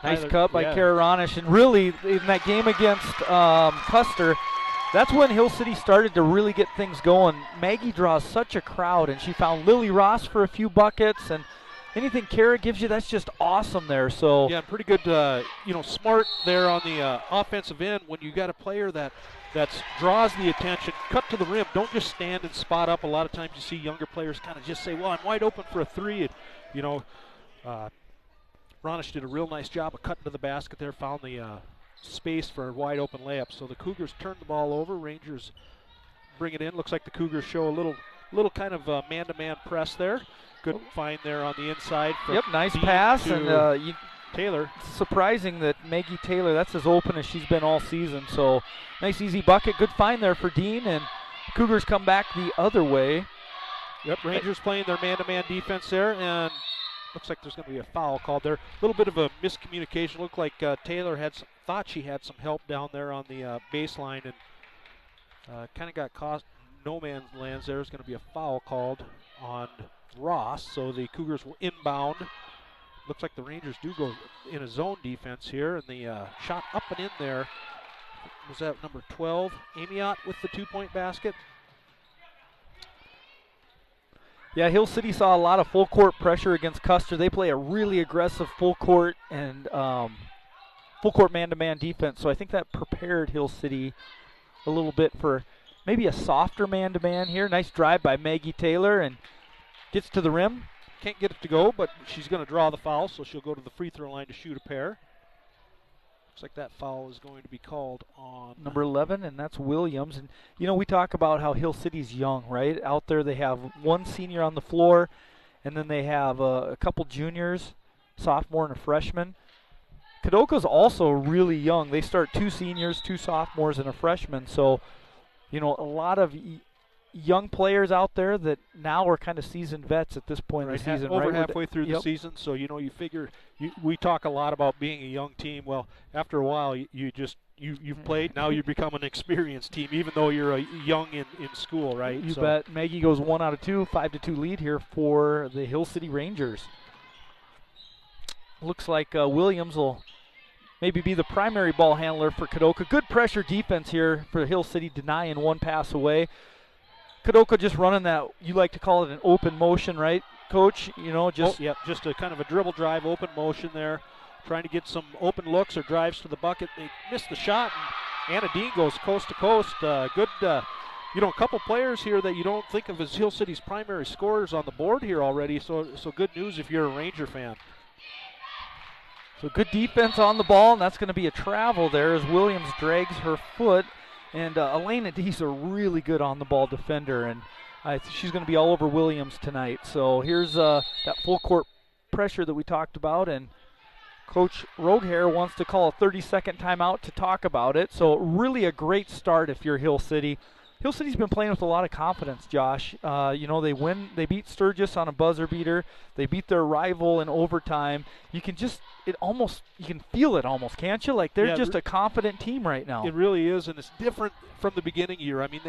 Nice cut by Kara Ronish. And really, in that game against Custer, that's when Hill City started to really get things going. Maggie draws such a crowd, and she found Lily Ross for a few buckets, and anything Kara gives you, that's just awesome there. So yeah, pretty good, smart there on the offensive end when you got a player that draws the attention. Cut to the rim. Don't just stand and spot up. A lot of times you see younger players kind of just say, well, I'm wide open for a three. And, Ronish did a real nice job of cutting to the basket there, found the space for a wide open layup. So the Cougars turn the ball over. Rangers bring it in. Looks like the Cougars show a little kind of man-to-man press there. Good find there on the inside. Yep, nice pass. And Taylor. Surprising that Maggie Taylor, that's as open as she's been all season. So nice easy bucket. Good find there for Dean. And Cougars come back the other way. Yep, Rangers playing their man-to-man defense there. And looks like there's going to be a foul called there. A little bit of a miscommunication. Looked like Taylor thought she had some help down there on the baseline and kind of got caught no man's lands. There's going to be a foul called on Ross. So the Cougars will inbound. Looks like the Rangers do go in a zone defense here. And the shot up and in there. Was that number 12, Amiot with the 2-point basket? Yeah, Hill City saw a lot of full court pressure against Custer. They play a really aggressive full court and full court man-to-man defense. So I think that prepared Hill City a little bit for maybe a softer man-to-man here. Nice drive by Maggie Taylor and gets to the rim. Can't get it to go, but she's going to draw the foul, so she'll go to the free throw line to shoot a pair. Looks like that foul is going to be called on number 11, and that's Williams. And, we talk about how Hill City's young, right? Out there they have one senior on the floor, and then they have a couple juniors, sophomore and a freshman. Kadoka's also really young. They start 2 seniors, 2 sophomores, and a freshman. So, a lot of young players out there that now are kind of seasoned vets at this point in the season. Over halfway through the season, so you figure we talk a lot about being a young team. Well, after a while, you've played. Now you become an experienced team, even though you're young in school, right? You bet. Maggie goes 1 out of 2, 5-2 lead here for the Hill City Rangers. Looks like Williams will maybe be the primary ball handler for Kadoka. Good pressure defense here for Hill City, denying one pass away. Kadoka just running that, you like to call it an open motion, right, Coach? Just a kind of a dribble drive, open motion there, trying to get some open looks or drives to the bucket. They missed the shot, and Anna Dean goes coast to coast. Good, a couple players here that you don't think of as Hill City's primary scorers on the board here already. So good news if you're a Ranger fan. So good defense on the ball, and that's going to be a travel there as Williams drags her foot. And Elena Dees a really good on-the-ball defender, and she's going to be all over Williams tonight. So here's that full court pressure that we talked about, and Coach Rogehair wants to call a 30-second timeout to talk about it. So really a great start if you're Hill City. Hill City's been playing with a lot of confidence, Josh. They beat Sturgis on a buzzer beater. They beat their rival in overtime. You can feel it almost, can't you? Like they're just a confident team right now. It really is, and it's different from the beginning year. I mean,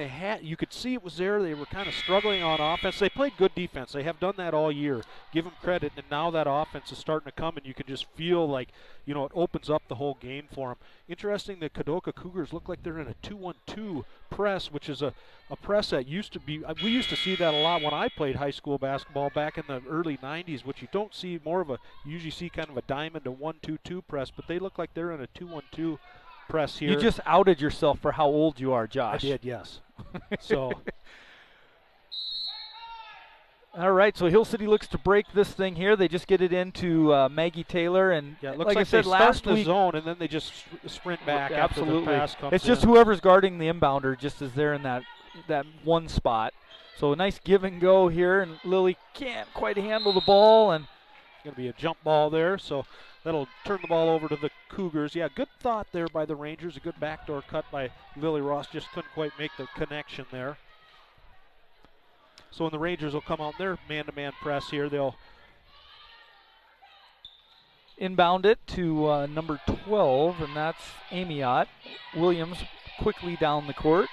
you could see it was there. They were kind of struggling on offense. They played good defense. They have done that all year. Give them credit, and now that offense is starting to come, and you can just feel like, it opens up the whole game for them. Interesting, the Kadoka Cougars look like they're in a 2-1-2 press, which is a press that used to be, we used to see that a lot when I played high school basketball back in the early 90s, which you don't see you usually see kind of a diamond, a 1-2-2 press, but they look like they're in a 2-1-2 press here. You just outed yourself for how old you are, Josh. I did, yes. So. All right, so Hill City looks to break this thing here. They just get it into Maggie Taylor, and it looks like I said, last week, the zone, and then they just sprint back. Absolutely, after the pass comes it's just whoever's guarding the inbounder just is there in that one spot. So a nice give and go here, and Lily can't quite handle the ball, and it's going to be a jump ball there. So that'll turn the ball over to the Cougars. Yeah, good thought there by the Rangers. A good backdoor cut by Lily Ross. Just couldn't quite make the connection there. So when the Rangers will come out in their man-to-man press here, they'll inbound it to number 12, and that's Amiot. Williams quickly down the court.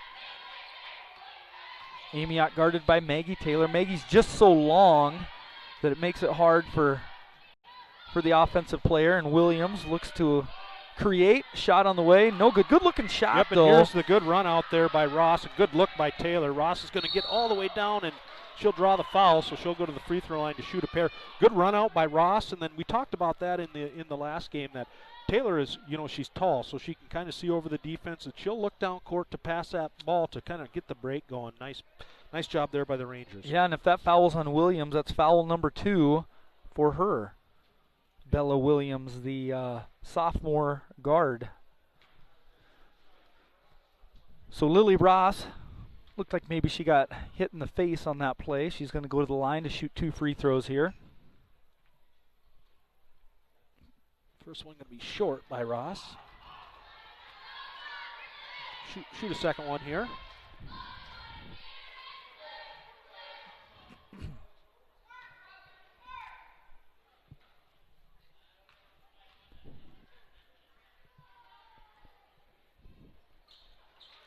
Amiot guarded by Maggie Taylor. Maggie's just so long that it makes it hard for for the offensive player, and Williams looks to create. Shot on the way. No good. Good looking shot, Yep, though. and here's the good run out there by Ross. A good look by Taylor. Ross is going to get all the way down, and she'll draw the foul, so she'll go to the free throw line to shoot a pair. Good run out by Ross, and then we talked about that in the last game, that Taylor is, she's tall, so she can kind of see over the defense, and she'll look down court to pass that ball to kind of get the break going. Nice job there by the Rangers. Yeah, and if that foul's on Williams, that's foul number 2 for her. Bella Williams, the sophomore guard. So Lily Ross looked like maybe she got hit in the face on that play. She's going to go to the line to shoot 2 free throws here. First one going to be short by Ross. Shoot a second one here.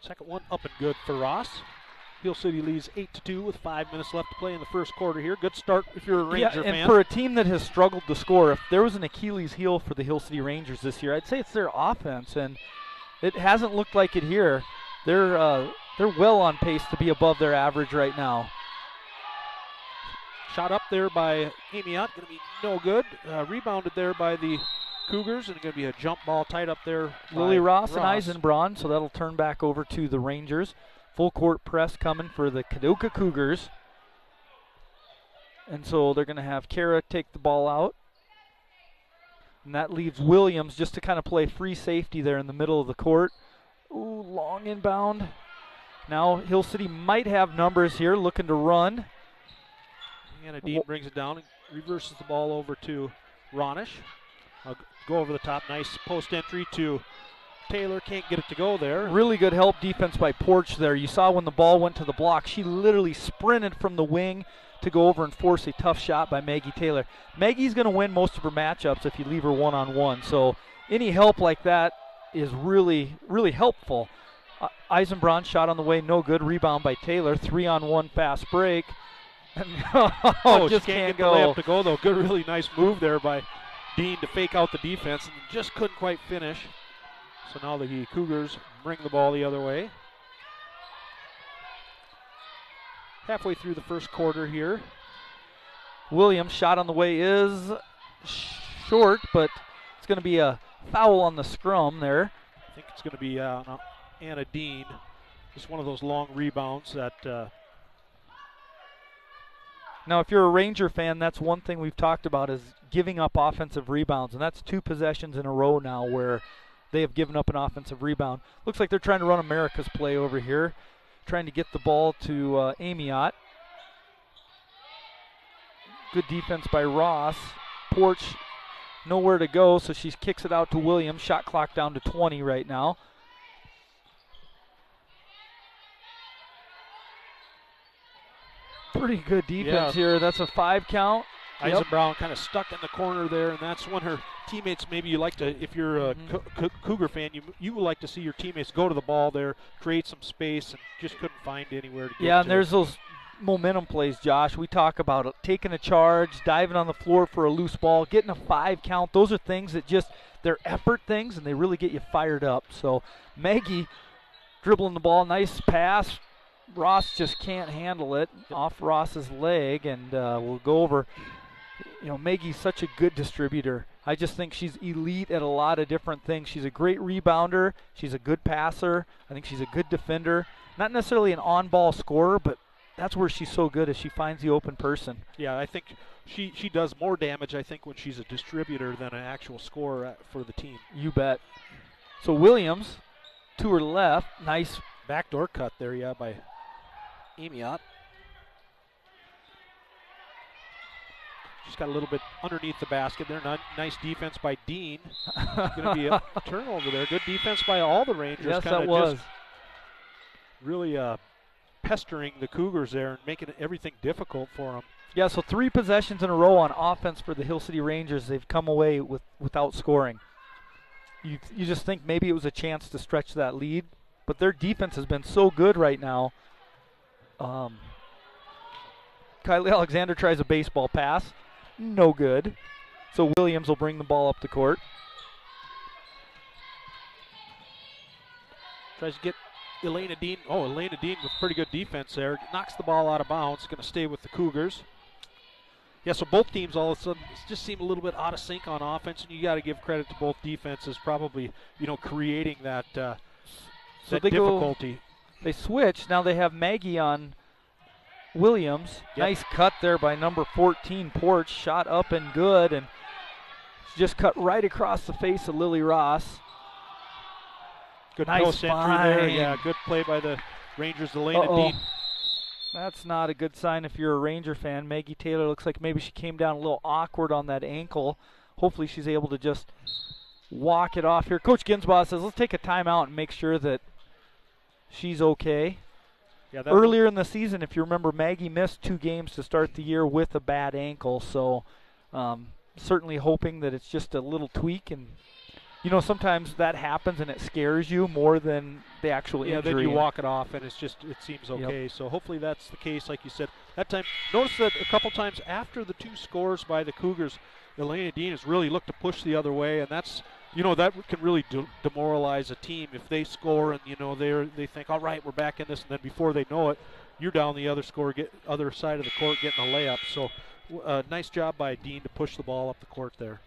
Second one up and good for Ross. Hill City leads 8-2 with 5 minutes left to play in the first quarter here. Good start if you're a Ranger fan. And for a team that has struggled to score, if there was an Achilles heel for the Hill City Rangers this year, I'd say it's their offense, and it hasn't looked like it here. They're well on pace to be above their average right now. Shot up there by Amiot, going to be no good. Rebounded there by the Cougars, and going to be a jump ball tied up there. Lily Ross and Eisenbraun, so that'll turn back over to the Rangers. Full court press coming for the Kadoka Cougars. And so they're going to have Kara take the ball out. And that leaves Williams just to kind of play free safety there in the middle of the court. Ooh, long inbound. Now Hill City might have numbers here, looking to run. Anna Dean brings it down and reverses the ball over to Ronish. Go over the top. Nice post entry to Taylor. Can't get it to go there. Really good help defense by Porch there. You saw when the ball went to the block, she literally sprinted from the wing to go over and force a tough shot by Maggie Taylor. Maggie's going to win most of her matchups if you leave her one-on-one. So any help like that is really, really helpful. Eisenbraun shot on the way, no good. Rebound by Taylor. 3-on-1 fast break. Just can't get the layup to go, though. Good, really nice move there by Dean to fake out the defense, and just couldn't quite finish. So now the Cougars bring the ball the other way. Halfway through the first quarter here. Williams' shot on the way is short, but it's going to be a foul on the scrum there. I think it's going to be Anna Dean. Just one of those long rebounds that... Now, if you're a Ranger fan, that's one thing we've talked about is giving up offensive rebounds, and that's 2 possessions in a row now where they have given up an offensive rebound. Looks like they're trying to run America's play over here, trying to get the ball to Amiot. Good defense by Ross. Porch nowhere to go, so she kicks it out to Williams. Shot clock down to 20 right now. Pretty good defense here. That's a 5 count. Eisenbraun kind of stuck in the corner there, and that's when her teammates, maybe you like to, if you're a Cougar fan, you would like to see your teammates go to the ball there, create some space, and just couldn't find anywhere to get and there's those momentum plays, Josh. We talk about it, taking a charge, diving on the floor for a loose ball, getting a 5 count. Those are things that just, they're effort things, and they really get you fired up. So Maggie dribbling the ball, nice pass. Ross just can't handle it off Ross's leg, and we'll go over. Maggie's such a good distributor. I just think she's elite at a lot of different things. She's a great rebounder. She's a good passer. I think she's a good defender. Not necessarily an on-ball scorer, but that's where she's so good, is she finds the open person. Yeah, I think she does more damage, I think, when she's a distributor than an actual scorer for the team. You bet. So Williams, to her left, nice backdoor cut there, by Amiot. She's got a little bit underneath the basket there. Nice defense by Dean. Going to be a turnover there. Good defense by all the Rangers. Yes, that was. Really pestering the Cougars there and making everything difficult for them. Yeah, so 3 possessions in a row on offense for the Hill City Rangers. They've come away without scoring. You just think maybe it was a chance to stretch that lead, but their defense has been so good right now. Kylie Alexander tries a baseball pass. No good. So Williams will bring the ball up the court. Tries to get Elena Dean. Oh, Elena Dean with pretty good defense there. Knocks the ball out of bounds. Going to stay with the Cougars. Yeah, so both teams all of a sudden just seem a little bit out of sync on offense, and you got to give credit to both defenses, probably creating that difficulty. They switch. Now they have Maggie on Williams. Yep. Nice cut there by number 14, Porch. Shot up and good, and just cut right across the face of Lily Ross. Good nice post entry there. Yeah, good play by the Rangers. Elena Dean. That's not a good sign if you're a Ranger fan. Maggie Taylor looks like maybe she came down a little awkward on that ankle. Hopefully she's able to just walk it off here. Coach Ginsbaugh says, let's take a timeout and make sure that she's okay. Yeah, earlier in the season, if you remember, Maggie missed 2 games to start the year with a bad ankle. So certainly hoping that it's just a little tweak. And, sometimes that happens and it scares you more than the actual injury. Yeah, then you walk it off and it seems okay. Yep. So hopefully that's the case, like you said. That time, notice that a couple times after the 2 scores by the Cougars, Elena Dean has really looked to push the other way, and that's, that can really demoralize a team if they score and, they think, all right, we're back in this, and then before they know it, you're down the other side of the court getting a layup. So nice job by Dean to push the ball up the court there.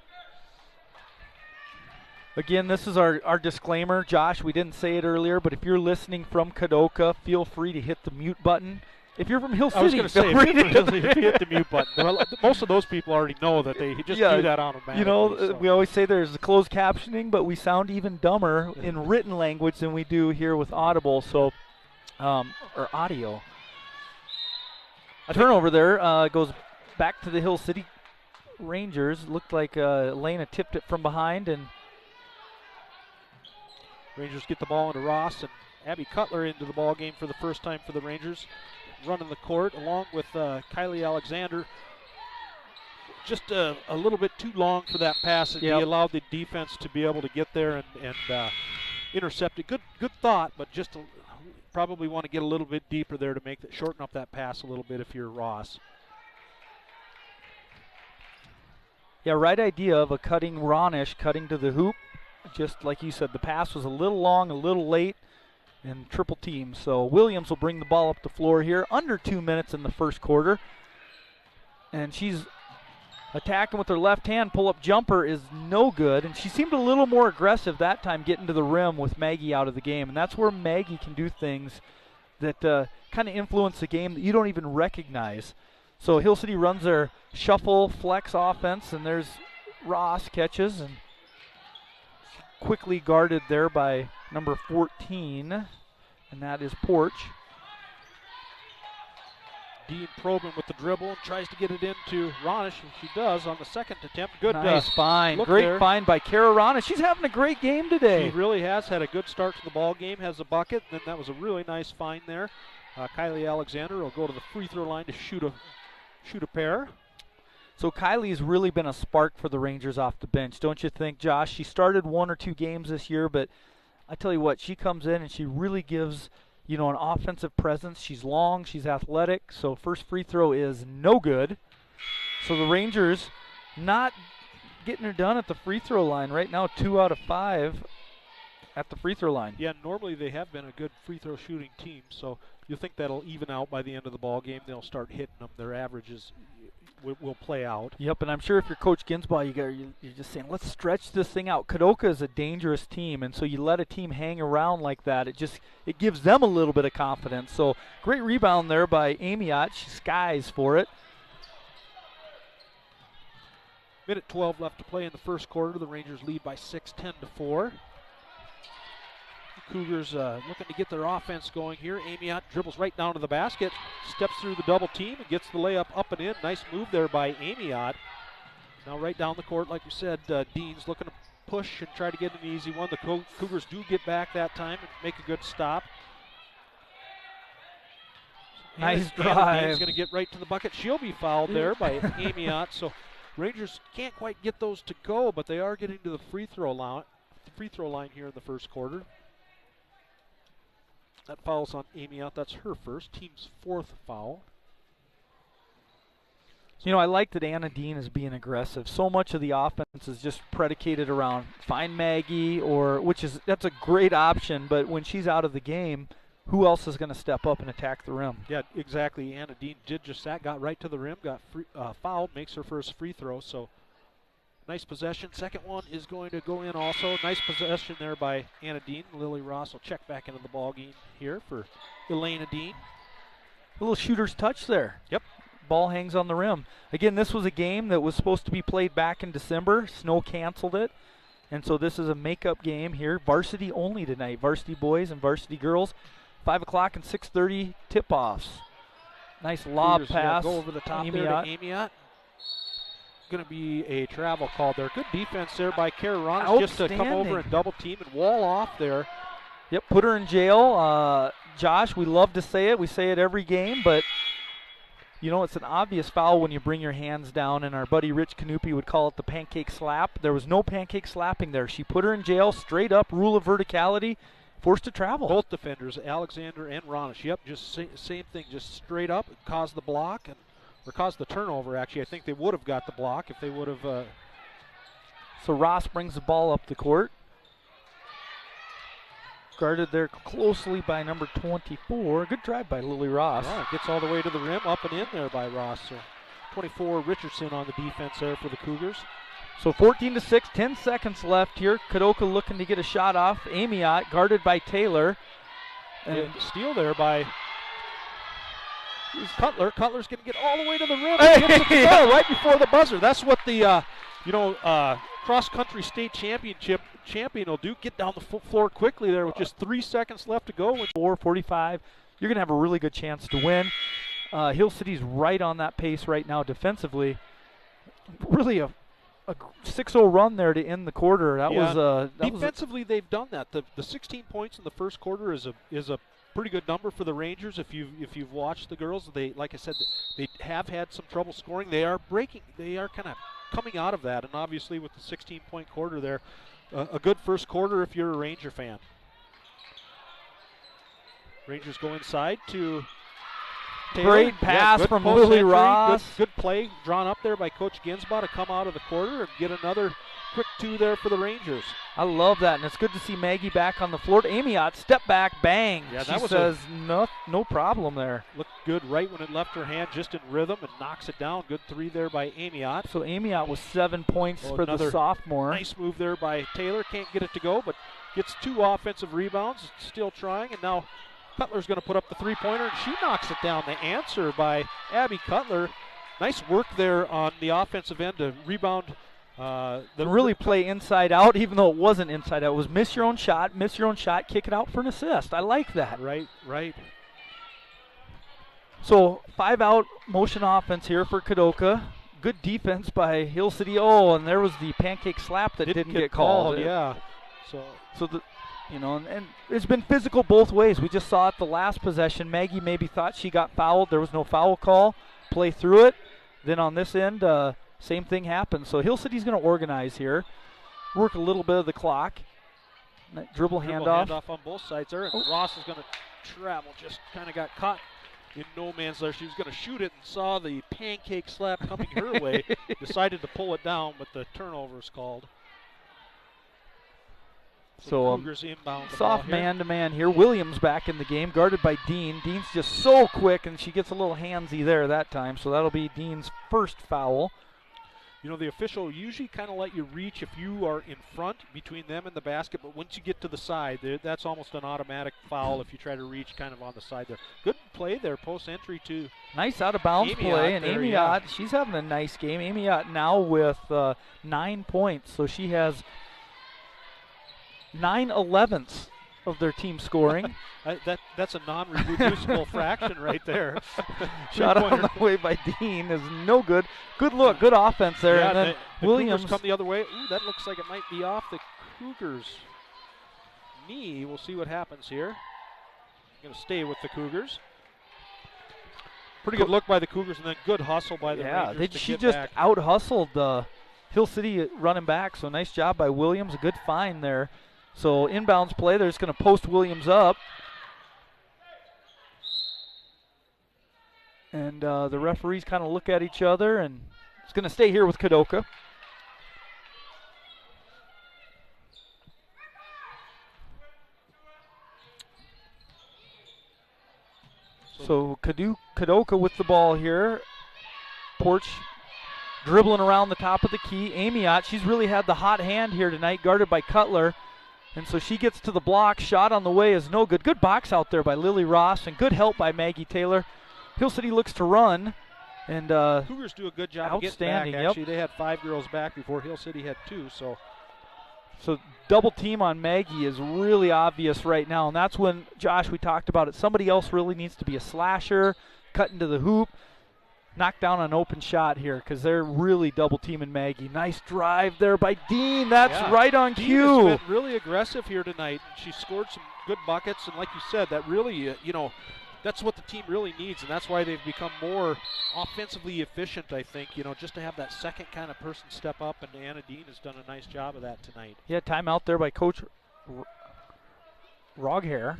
Again, this is our disclaimer. Josh, we didn't say it earlier, but if you're listening from Kadoka, feel free to hit the mute button. If you're from Hill City, I was going to say, if you hit the mute button. Well, most of those people already know that they just do that automatically. We always say there's closed captioning, but we sound even dumber in written language than we do here with Audible, or audio. A turnover there goes back to the Hill City Rangers. Looked like Elena tipped it from behind, and Rangers get the ball into Ross, and Abby Cutler into the ball game for the first time for the Rangers, running the court along with Kylie Alexander. Just a little bit too long for that pass, and he allowed the defense to be able to get there and intercept it. Good thought, but just probably want to get a little bit deeper there to shorten up that pass a little bit if you're Ross. Yeah, right idea of a cutting Ronish cutting to the hoop. Just like you said, the pass was a little long, a little late, and triple team. So Williams will bring the ball up the floor here. Under 2 minutes in the first quarter. And she's attacking with her left hand. Pull-up jumper is no good. And she seemed a little more aggressive that time getting to the rim with Maggie out of the game. And that's where Maggie can do things that kind of influence the game that you don't even recognize. So Hill City runs their shuffle flex offense, and there's Ross catches, and quickly guarded there by number 14, and that is Porch. Dean probing with the dribble and tries to get it into Ronish, and she does on the second attempt. Good nice find. Great there. Find by Kara Ronish. She's having a great game today. She really has had a good start to the ball game, has a bucket, and then that was a really nice find there. Kylie Alexander will go to the free throw line to shoot a pair. So Kylie's really been a spark for the Rangers off the bench, don't you think, Josh? She started 1 or 2 games this year, but I tell you what, she comes in and she really gives, an offensive presence. She's long, she's athletic, so first free throw is no good. So the Rangers not getting her done at the free throw line right now, 2 out of 5 at the free throw line. Yeah, normally they have been a good free throw shooting team, so you'll think that'll even out by the end of the ball game. They'll start hitting them. Their averages will play out. Yep, and I'm sure if you're Coach Ginsbaugh, you're just saying, let's stretch this thing out. Kadoka is a dangerous team, and so you let a team hang around like that. It gives them a little bit of confidence. So great rebound there by Amiot. She skies for it. Minute 12 left to play in the first quarter. The Rangers lead by 6, 10-4. Cougars looking to get their offense going here. Amiot dribbles right down to the basket, steps through the double team, and gets the layup up and in. Nice move there by Amiot. Now right down the court, like you said, Dean's looking to push and try to get an easy one. The Cougars do get back that time and make a good stop. Nice drive. Dean's going to get right to the bucket. She'll be fouled there by Amiot. So Rangers can't quite get those to go, but they are getting to the free throw line here in the first quarter. That foul's on Amiot. That's her first, team's 4th foul. You know, I like that Anna Dean is being aggressive. So much of the offense is just predicated around find Maggie, that's a great option, but when she's out of the game, who else is going to step up and attack the rim? Yeah, exactly. Anna Dean did just that, got right to the rim, got fouled, makes her first free throw. So nice possession. Second one is going to go in also. Nice possession there by Anna Dean. Lily Ross will check back into the ball game here for Elena Dean. A little shooter's touch there. Yep. Ball hangs on the rim. Again, this was a game that was supposed to be played back in December. Snow canceled it. And so this is a makeup game here. Varsity only tonight. Varsity boys and varsity girls. 5 o'clock and 6:30 tip-offs. Nice lob Cougars, pass. Go over the top there to Amiot. Going to be a travel call there. Good defense there by Kara Ronis just to come over and double team and wall off there. Yep, put her in jail. Josh, we love to say it. We say it every game, but you know, it's an obvious foul when you bring your hands down, and our buddy Rich Canupi would call it the pancake slap. There was no pancake slapping there. She put her in jail, straight up, rule of verticality, forced to travel. Both defenders, Alexander and Ronis. Yep, just same thing, just straight up, caused the block, or caused the turnover, actually. I think they would have got the block if they would have. So Ross brings the ball up the court. Guarded there closely by number 24. Good drive by Lily Ross. Yeah, gets all the way to the rim, up and in there by Ross. So 24 Richardson on the defense there for the Cougars. So 14-6, 10 seconds left here. Kadoka looking to get a shot off. Amiot guarded by Taylor. And steal there by Cutler. Cutler's going to get all the way to the rim. Hey, and gets it to go right before the buzzer. That's what the cross-country state champion will do. Get down the floor quickly there with just 3 seconds left to go. 4:45. You're going to have a really good chance to win. Hill City's right on that pace right now defensively. Really a 6-0 run there to end the quarter. Defensively, they've done that. The 16 points in the first quarter is a pretty good number for the Rangers. If you've watched the girls, they, like I said, they have had some trouble scoring. They are kind of coming out of that, and obviously with the 16-point quarter there, a good first quarter if you're a Ranger fan. Rangers go inside to Taylor. Great pass from Lily Ross. Good play drawn up there by Coach Ginsbaugh to come out of the quarter and get another quick two there for the Rangers. I love that, and it's good to see Maggie back on the floor. Amiot, step back, bang. Yeah, she says no problem there. Looked good right when it left her hand, just in rhythm, and knocks it down. Good three there by Amiot. So Amiot was 7 points for the sophomore. Nice move there by Taylor. Can't get it to go, but gets 2 offensive rebounds. Still trying, and now Cutler's going to put up the three-pointer, and she knocks it down. The answer by Abby Cutler. Nice work there on the offensive end to rebound. Really play inside out, even though it wasn't inside out. It was miss your own shot, kick it out for an assist. I like that. Right. So 5-out motion offense here for Kadoka. Good defense by Hill City. Oh, and there was the pancake slap that didn't get called. Yeah. And it's been physical both ways. We just saw it the last possession. Maggie maybe thought she got fouled. There was no foul call. Play through it. Then on this end, same thing happened. So Hill City's going to organize here. Work a little bit of the clock. Dribble handoff. Handoff on both sides there. And Ross is going to travel. Just kind of got caught in no man's land. She was going to shoot it and saw the pancake slap coming her way. Decided to pull it down, but the turnover is called. So Cougars inbound soft man-to-man here. Williams back in the game, guarded by Dean. Dean's just so quick, and she gets a little handsy there that time. So that'll be Dean's first foul. You know, the official usually kind of let you reach if you are in front between them and the basket, but once you get to the side, that's almost an automatic foul if you try to reach kind of on the side there. Good play there, post entry to nice out-of-bounds play, and Amiot, she's having a nice game. Amiot now with 9 points, so she has 9/11ths of their team scoring. That's a non-reproducible fraction right there. Shot on the way by Dean is no good. Good look, good offense there. Yeah, and then the Williams Cougars come the other way. Ooh, that looks like it might be off the Cougars' knee. We'll see what happens here. Going to stay with the Cougars. Pretty good look by the Cougars, and then good hustle by the Rangers. She just out-hustled Hill City running back, so nice job by Williams. A good find there. So inbounds play, they're just going to post Williams up. And the referees kind of look at each other, and it's going to stay here with Kadoka. So Kadoka with the ball here. Porch dribbling around the top of the key. Amiot, she's really had the hot hand here tonight, guarded by Cutler. And so she gets to the block. Shot on the way is no good. Good box out there by Lily Ross, and good help by Maggie Taylor. Hill City looks to run. And Cougars do a good job of getting back, actually. Yep. They had 5 girls back before Hill City had 2. So double team on Maggie is really obvious right now. And that's when, Josh, we talked about it. Somebody else really needs to be a slasher, cut into the hoop, knock down an open shot here because they're really double teaming Maggie. Nice drive there by Dean. That's right on Dean cue. has been really aggressive here tonight. She scored some good buckets. And like you said, that really, that's what the team really needs, and that's why they've become more offensively efficient, I think, just to have that second kind of person step up, and Anna Dean has done a nice job of that tonight. Yeah, timeout there by Coach Roghair.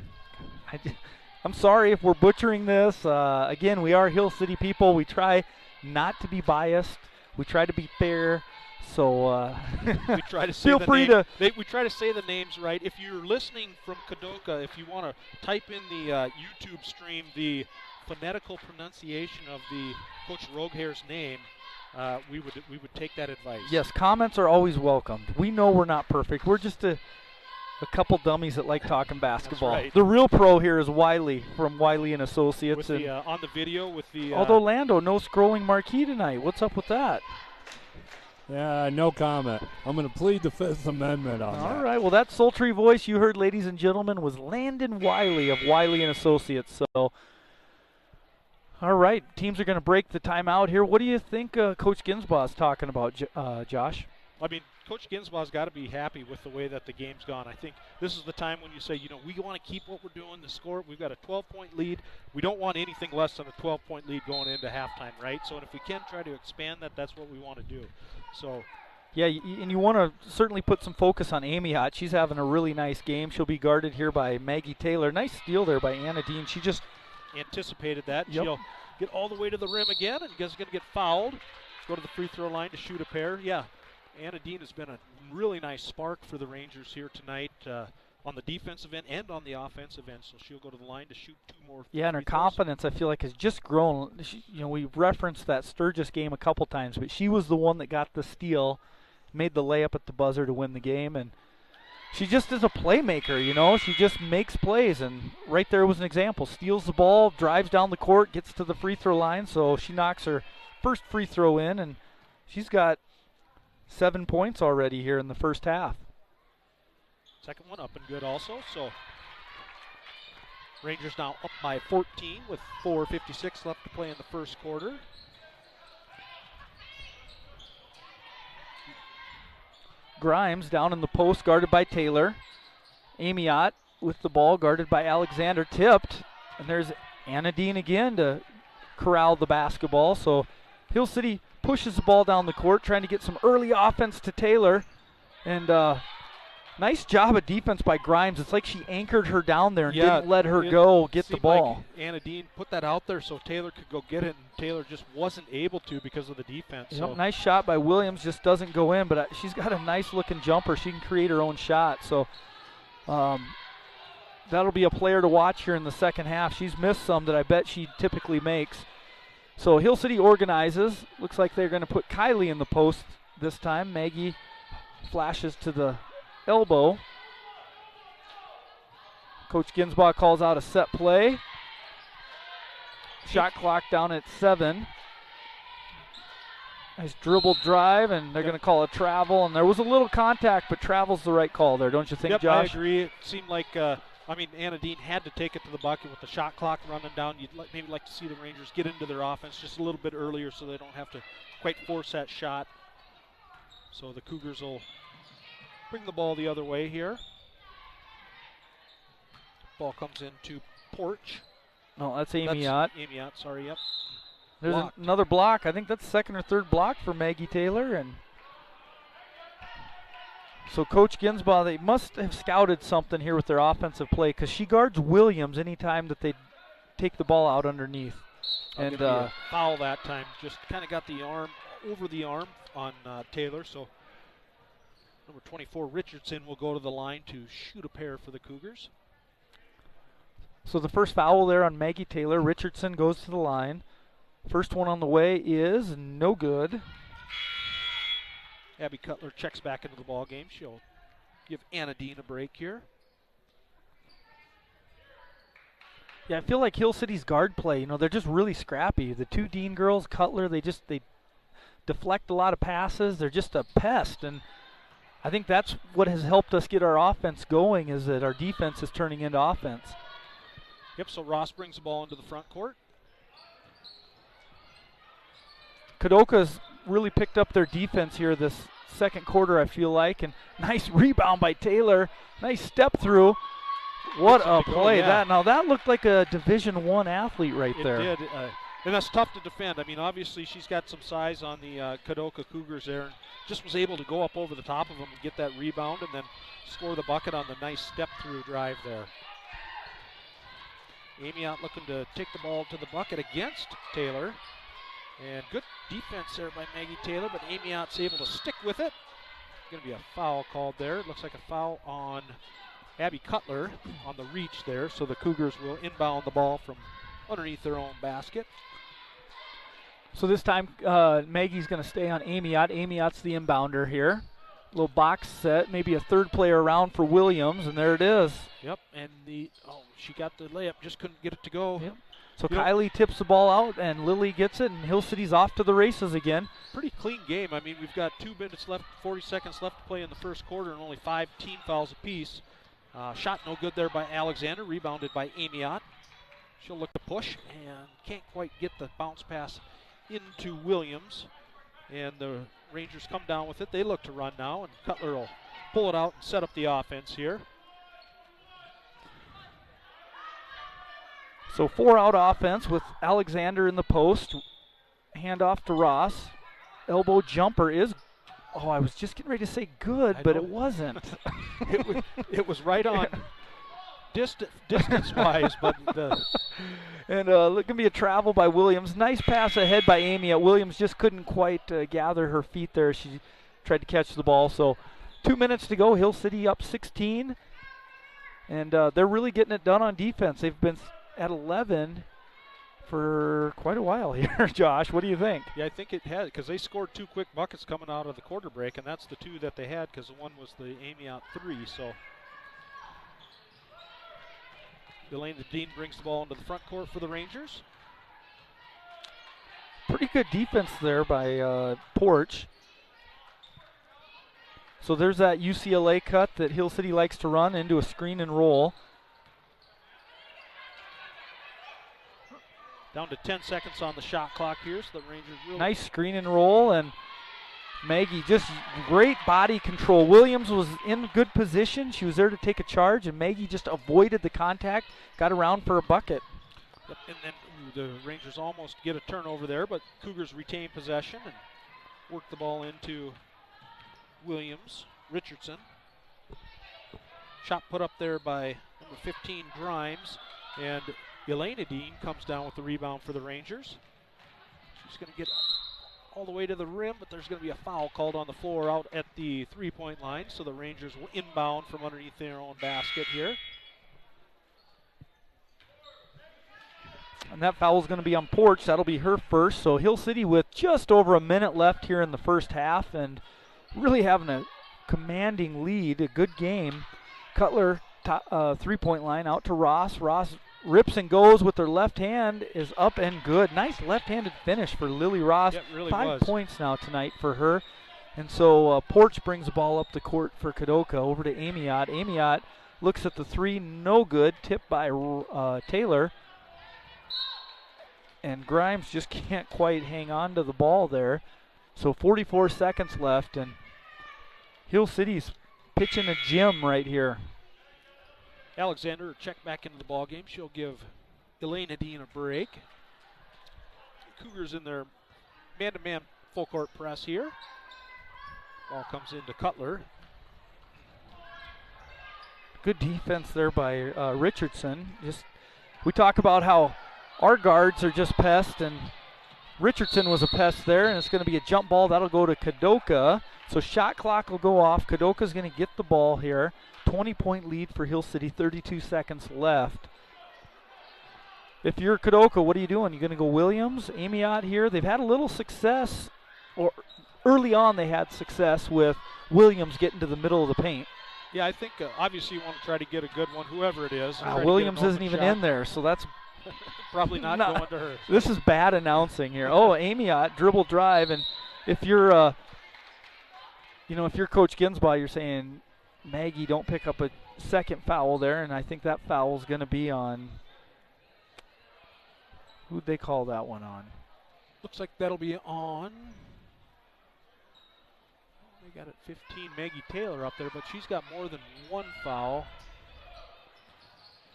I'm sorry if we're butchering this. Again, we are Hill City people. We try not to be biased. We try to be fair. So we try to say feel free to. We try to say the names right. If you're listening from Kadoka, if you want to type in the YouTube stream the phonetical pronunciation of the Coach Roghair's name, we would take that advice. Yes, comments are always welcomed. We know we're not perfect. We're just a couple dummies that like talking basketball. That's right. The real pro here is Wiley from Wiley and Associates. With on the video with the. Although Lando, no scrolling marquee tonight. What's up with that? Yeah, no comment. I'm going to plead the Fifth Amendment on that. All right. Well, that sultry voice you heard, ladies and gentlemen, was Landon Wiley of Wiley and Associates. So, all right, teams are going to break the timeout here. What do you think Coach Ginsbaugh is talking about, Josh? I mean, Coach Ginsbaugh's got to be happy with the way that the game's gone. I think this is the time when you say, we want to keep what we're doing, the score. We've got a 12-point lead. We don't want anything less than a 12-point lead going into halftime, right? So if we can try to expand that, that's what we want to do. So, yeah, and you want to certainly put some focus on Amy Hott. She's having a really nice game. She'll be guarded here by Maggie Taylor. Nice steal there by Anna Dean. She just anticipated that. Yep. She'll get all the way to the rim again, and is going to get fouled. Go to the free throw line to shoot a pair. Yeah. Anna Dean has been a really nice spark for the Rangers here tonight on the defensive end and on the offensive end. So she'll go to the line to shoot 2 more. Yeah, and her confidence, I feel like, has just grown. We referenced that Sturgis game a couple times, but she was the one that got the steal, made the layup at the buzzer to win the game, and she just is a playmaker. She just makes plays, and right there was an example. Steals the ball, drives down the court, gets to the free throw line, so she knocks her first free throw in, and she's got 7 points already here in the first half. Second one up and good also. So Rangers now up by 14 with 4:56 left to play in the first quarter. Grimes down in the post, guarded by Taylor. Amiot with the ball, guarded by Alexander, tipped. And there's Anna Dean again to corral the basketball. So Hill City pushes the ball down the court, trying to get some early offense to Taylor. And nice job of defense by Grimes. It's like she anchored her down there and didn't let her go get the ball. Like Anna Dean put that out there so Taylor could go get it, and Taylor just wasn't able to because of the defense. So. Nice shot by Williams, just doesn't go in, but she's got a nice-looking jumper. She can create her own shot. So that'll be a player to watch here in the second half. She's missed some that I bet she typically makes. So Hill City organizes. Looks like they're going to put Kylie in the post this time. Maggie flashes to the elbow. Coach Ginsbaugh calls out a set play. Shot clock down at 7. Nice dribble drive, and they're going to call a travel. And there was a little contact, but travel's the right call there, don't you think, Josh? I agree. It seemed like Anna Dean had to take it to the bucket with the shot clock running down. You'd maybe like to see the Rangers get into their offense just a little bit earlier so they don't have to quite force that shot. So the Cougars will bring the ball the other way here. Ball comes into Porch. No, that's Amiot. Amiot, sorry, yep. There's another block. I think that's second or third block for Maggie Taylor. And so Coach Ginsbaugh, they must have scouted something here with their offensive play because she guards Williams anytime that they take the ball out underneath. And foul that time. Just kind of got the arm over the arm on Taylor. So number 24 Richardson will go to the line to shoot a pair for the Cougars. So the first foul there on Maggie Taylor. Richardson goes to the line. First one on the way is no good. Abby Cutler checks back into the ball game. She'll give Anna Dean a break here. Yeah, I feel like Hill City's guard play, they're just really scrappy. The two Dean girls, Cutler, they deflect a lot of passes. They're just a pest, and I think that's what has helped us get our offense going, is that our defense is turning into offense. Yep, so Ross brings the ball into the front court. Kadoka's really picked up their defense here this second quarter, I feel like, and nice rebound by Taylor. Nice step through. What a play. Yeah. That looked like a Division I athlete right there. It did, and that's tough to defend. I mean, obviously she's got some size on the Kadoka Cougars there, and just was able to go up over the top of them and get that rebound and then score the bucket on the nice step-through drive there. Amy out looking to take the ball to the bucket against Taylor. And good defense there by Maggie Taylor, but Amy Ott's able to stick with it. Going to be a foul called there. It looks like a foul on Abby Cutler on the reach there, so the Cougars will inbound the ball from underneath their own basket. So this time Maggie's going to stay on Amy Ott. Amy Ott's the inbounder here. Little box set, maybe a third player around for Williams, and there it is. Yep, and she got the layup, just couldn't get it to go. Yep. So Kylie tips the ball out, and Lily gets it, and Hill City's off to the races again. Pretty clean game. I mean, we've got 2 minutes left, 40 seconds left to play in the first quarter, and only 5 team fouls apiece. Shot no good there by Alexander, rebounded by Amy Ott. She'll look to push, and can't quite get the bounce pass into Williams. And the Rangers come down with it. They look to run now, and Cutler will pull it out and set up the offense here. So 4-out offense with Alexander in the post. Handoff to Ross. Elbow jumper is, I was just getting ready to say good, but it wasn't. it was right on distance-wise, but and going to be a travel by Williams. Nice pass ahead by Amy. Williams just couldn't quite gather her feet there. She tried to catch the ball. So 2 minutes to go. Hill City up 16. And they're really getting it done on defense. They've been at 11 for quite a while here. Josh, what do you think? Yeah, I think it had, because they scored 2 quick buckets coming out of the quarter break, and that's the 2 that they had, because the one was the Amy Ott 3. So Elaine Dean brings the ball into the front court for the Rangers. Pretty good defense there by Porch. So there's that UCLA cut that Hill City likes to run into a screen and roll. Down to 10 seconds on the shot clock here, so the Rangers really... Nice screen and roll, and Maggie just great body control. Williams was in good position. She was there to take a charge, and Maggie just avoided the contact, got around for a bucket. Yep, and then the Rangers almost get a turnover there, but Cougars retain possession and work the ball into Williams. Richardson. Shot put up there by number 15, Grimes, and Elena Dean comes down with the rebound for the Rangers. She's going to get all the way to the rim, but there's going to be a foul called on the floor out at the three-point line, so the Rangers will inbound from underneath their own basket here. And that foul is going to be on Porch. That'll be her first. So Hill City with just over a minute left here in the first half and really having a commanding lead, a good game. Cutler, three-point line out to Ross. Ross rips and goes with her left hand, is up and good. Nice left-handed finish for Lily Ross. Yeah, it really 5 was. points now tonight for her. And so Porch brings the ball up the court for Kadoka over to Amy Ott. Amy Ott looks at the three, no good. Tipped by Taylor. And Grimes just can't quite hang on to the ball there. So 44 seconds left, and Hill City's pitching a gym right here. Alexander checked back into the ball game. She'll give Elena Dean a break. Cougars in their man-to-man full court press here. Ball comes into Cutler. Good defense there by Richardson. We talk about how our guards are just pests, and Richardson was a pest there, and it's going to be a jump ball. That'll go to Kadoka. So shot clock will go off. Kadoka's going to get the ball here. 20-point lead for Hill City, 32 seconds left. If you're Kadoka, what are you doing? You're going to go Williams, Amiot here. They've had a little success, or early on they had success with Williams getting to the middle of the paint. Yeah, I think obviously you want to try to get a good one, whoever it is. Williams isn't even in there, so that's probably not going to her. This is bad announcing here. Oh, Amiot, dribble drive, and if you're, if you're Coach Ginsbaugh, you're saying, Maggie, don't pick up a second foul there, and I think that foul is going to be on. Who'd they call that one on? Looks like that'll be on. They got it 15, Maggie Taylor up there, but she's got more than one foul.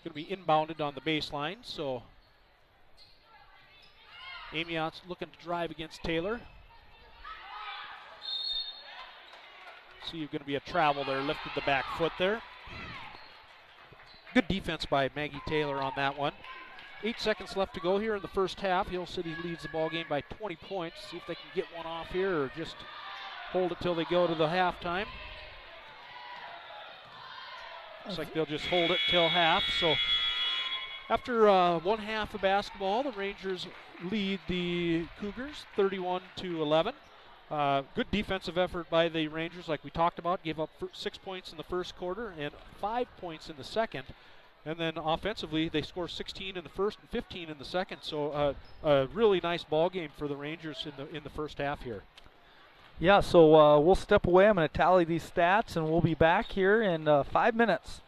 Going to be inbounded on the baseline, so Amiot's looking to drive against Taylor. See, you're going to be a travel there, lifted the back foot there. Good defense by Maggie Taylor on that one. 8 seconds left to go here in the first half. Hill City leads the ball game by 20 points. See if they can get one off here or just hold it till they go to the halftime. Looks like they'll just hold it till half. So after one half of basketball, the Rangers lead the Cougars 31-11. Good defensive effort by the Rangers, like we talked about. Gave up 6 points in the first quarter and 5 points in the second. And then offensively, they score 16 in the first and 15 in the second. So a really nice ball game for the Rangers in the first half here. Yeah, so we'll step away. I'm going to tally these stats, and we'll be back here in 5 minutes.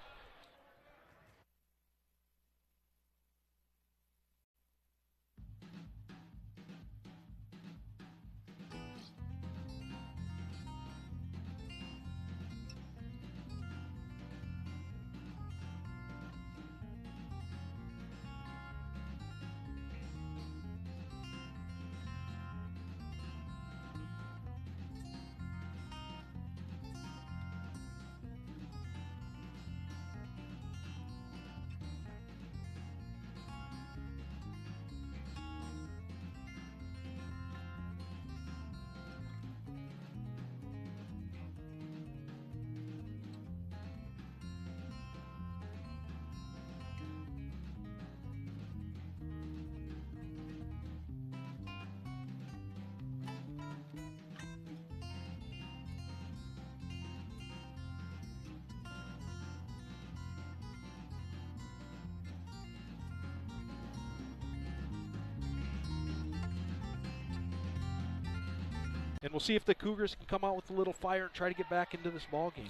And we'll see if the Cougars can come out with a little fire and try to get back into this ball game.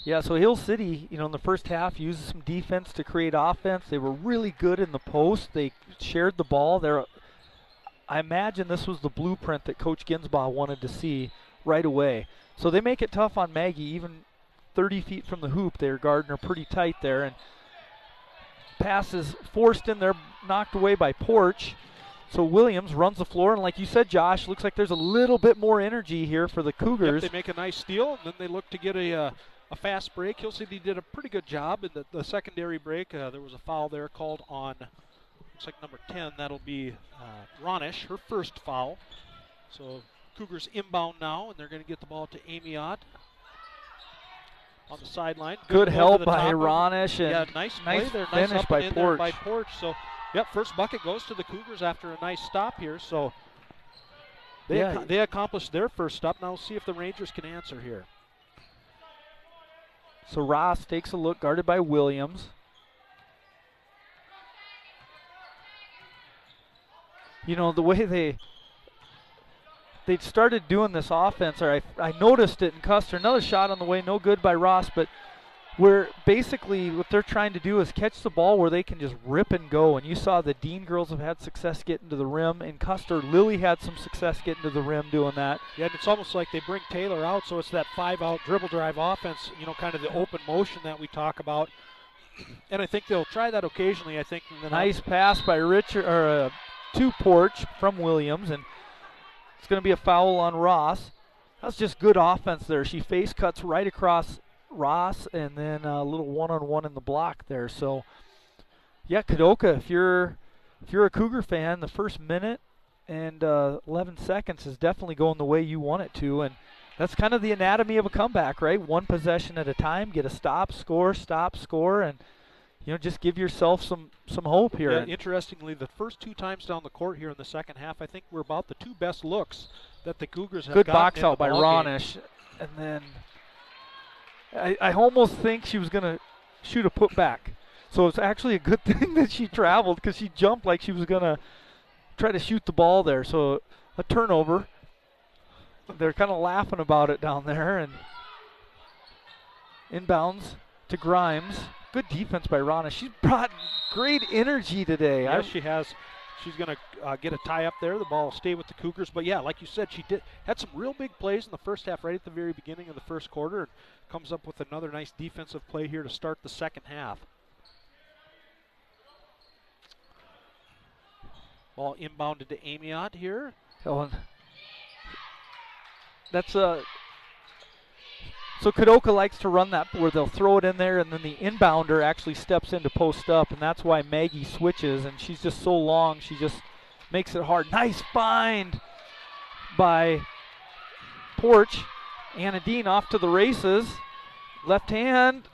Yeah, so Hill City, in the first half, used some defense to create offense. They were really good in the post. They shared the ball. I imagine this was the blueprint that Coach Ginsbaugh wanted to see right away. So they make it tough on Maggie, even 30 feet from the hoop. They're guarding her pretty tight there. And passes forced in there, knocked away by Porch. So Williams runs the floor, and like you said, Josh, looks like there's a little bit more energy here for the Cougars. Yep, they make a nice steal, and then they look to get a fast break. Hill City did a pretty good job in the secondary break. There was a foul there called on, looks like number 10. That'll be Ronish, her first foul. So Cougars inbound now, and they're going to get the ball to Amiot on the sideline. Good help by Ronish, and yeah, nice play there. Nice finish up by and in Porch. there by Porch. So, yep, first bucket goes to the Cougars after a nice stop here. So they accomplished their first stop. Now we'll see if the Rangers can answer here. So Ross takes a look, guarded by Williams. The way they started doing this offense, or I noticed it in Custer. Another shot on the way, no good by Ross, but where basically what they're trying to do is catch the ball where they can just rip and go. And you saw the Dean girls have had success getting to the rim. In Custer, Lily had some success getting to the rim doing that. Yeah, and it's almost like they bring Taylor out, so it's that 5-out dribble drive offense, kind of the open motion that we talk about. And I think they'll try that occasionally, I think. Nice pass by Richard, to Porch from Williams, and it's going to be a foul on Ross. That's just good offense there. She face cuts right across Ross, and then a little one-on-one in the block there. So, yeah, Kadoka, if you're if you're a Cougar fan, the first minute and 11 seconds is definitely going the way you want it to, and that's kind of the anatomy of a comeback, right? One possession at a time, get a stop, score, and just give yourself some hope here. Yeah, interestingly, the first 2 times down the court here in the second half, I think were about the 2 best looks that the Cougars have Good gotten box in out the by ball Ronish, and then I almost think she was going to shoot a putback. So it's actually a good thing that she traveled, because she jumped like she was going to try to shoot the ball there. So a turnover. They're kind of laughing about it down there. And inbounds to Grimes. Good defense by Ronish. She's brought great energy today. Yes, she has. She's going to get a tie up there. The ball will stay with the Cougars. But, yeah, like you said, she had some real big plays in the first half right at the very beginning of the first quarter, and comes up with another nice defensive play here to start the second half. Ball inbounded to Amiot here. That's so Kadoka likes to run that where they'll throw it in there, and then the inbounder actually steps in to post up, and that's why Maggie switches, and she's just so long, she just makes it hard. Nice find by Porch. Anna Dean off to the races. Left hand,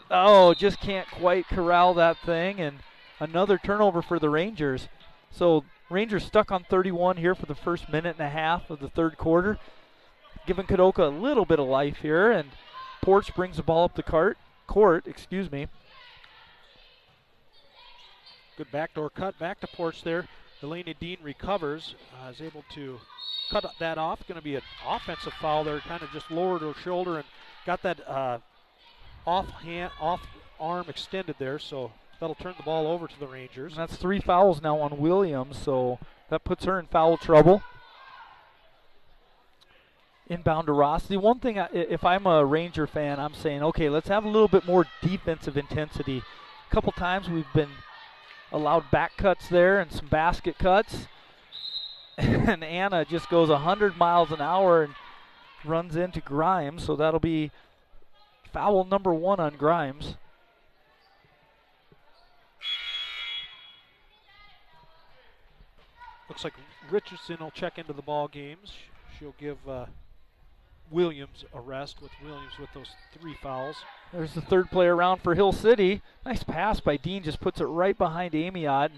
just can't quite corral that thing, and another turnover for the Rangers. So Rangers stuck on 31 here for the first minute and a half of the third quarter, giving Kadoka a little bit of life here, and Porch brings the ball up the court. Good backdoor cut back to Porch there. Elena Dean recovers, is able to cut that off. Going to be an offensive foul there. Kind of just lowered her shoulder and got that off arm extended there. So that'll turn the ball over to the Rangers. And that's 3 fouls now on Williams, so that puts her in foul trouble. Inbound to Ross. The one thing, if I'm a Ranger fan, I'm saying, okay, let's have a little bit more defensive intensity. A couple times we've been allowed back cuts there and some basket cuts. And Anna just goes 100 miles an hour and runs into Grimes, so that'll be foul number 1 on Grimes. Looks like Richardson will check into the ball games. She'll give Williams a rest with those 3 fouls. There's the third play around for Hill City. Nice pass by Dean, just puts it right behind Amiot.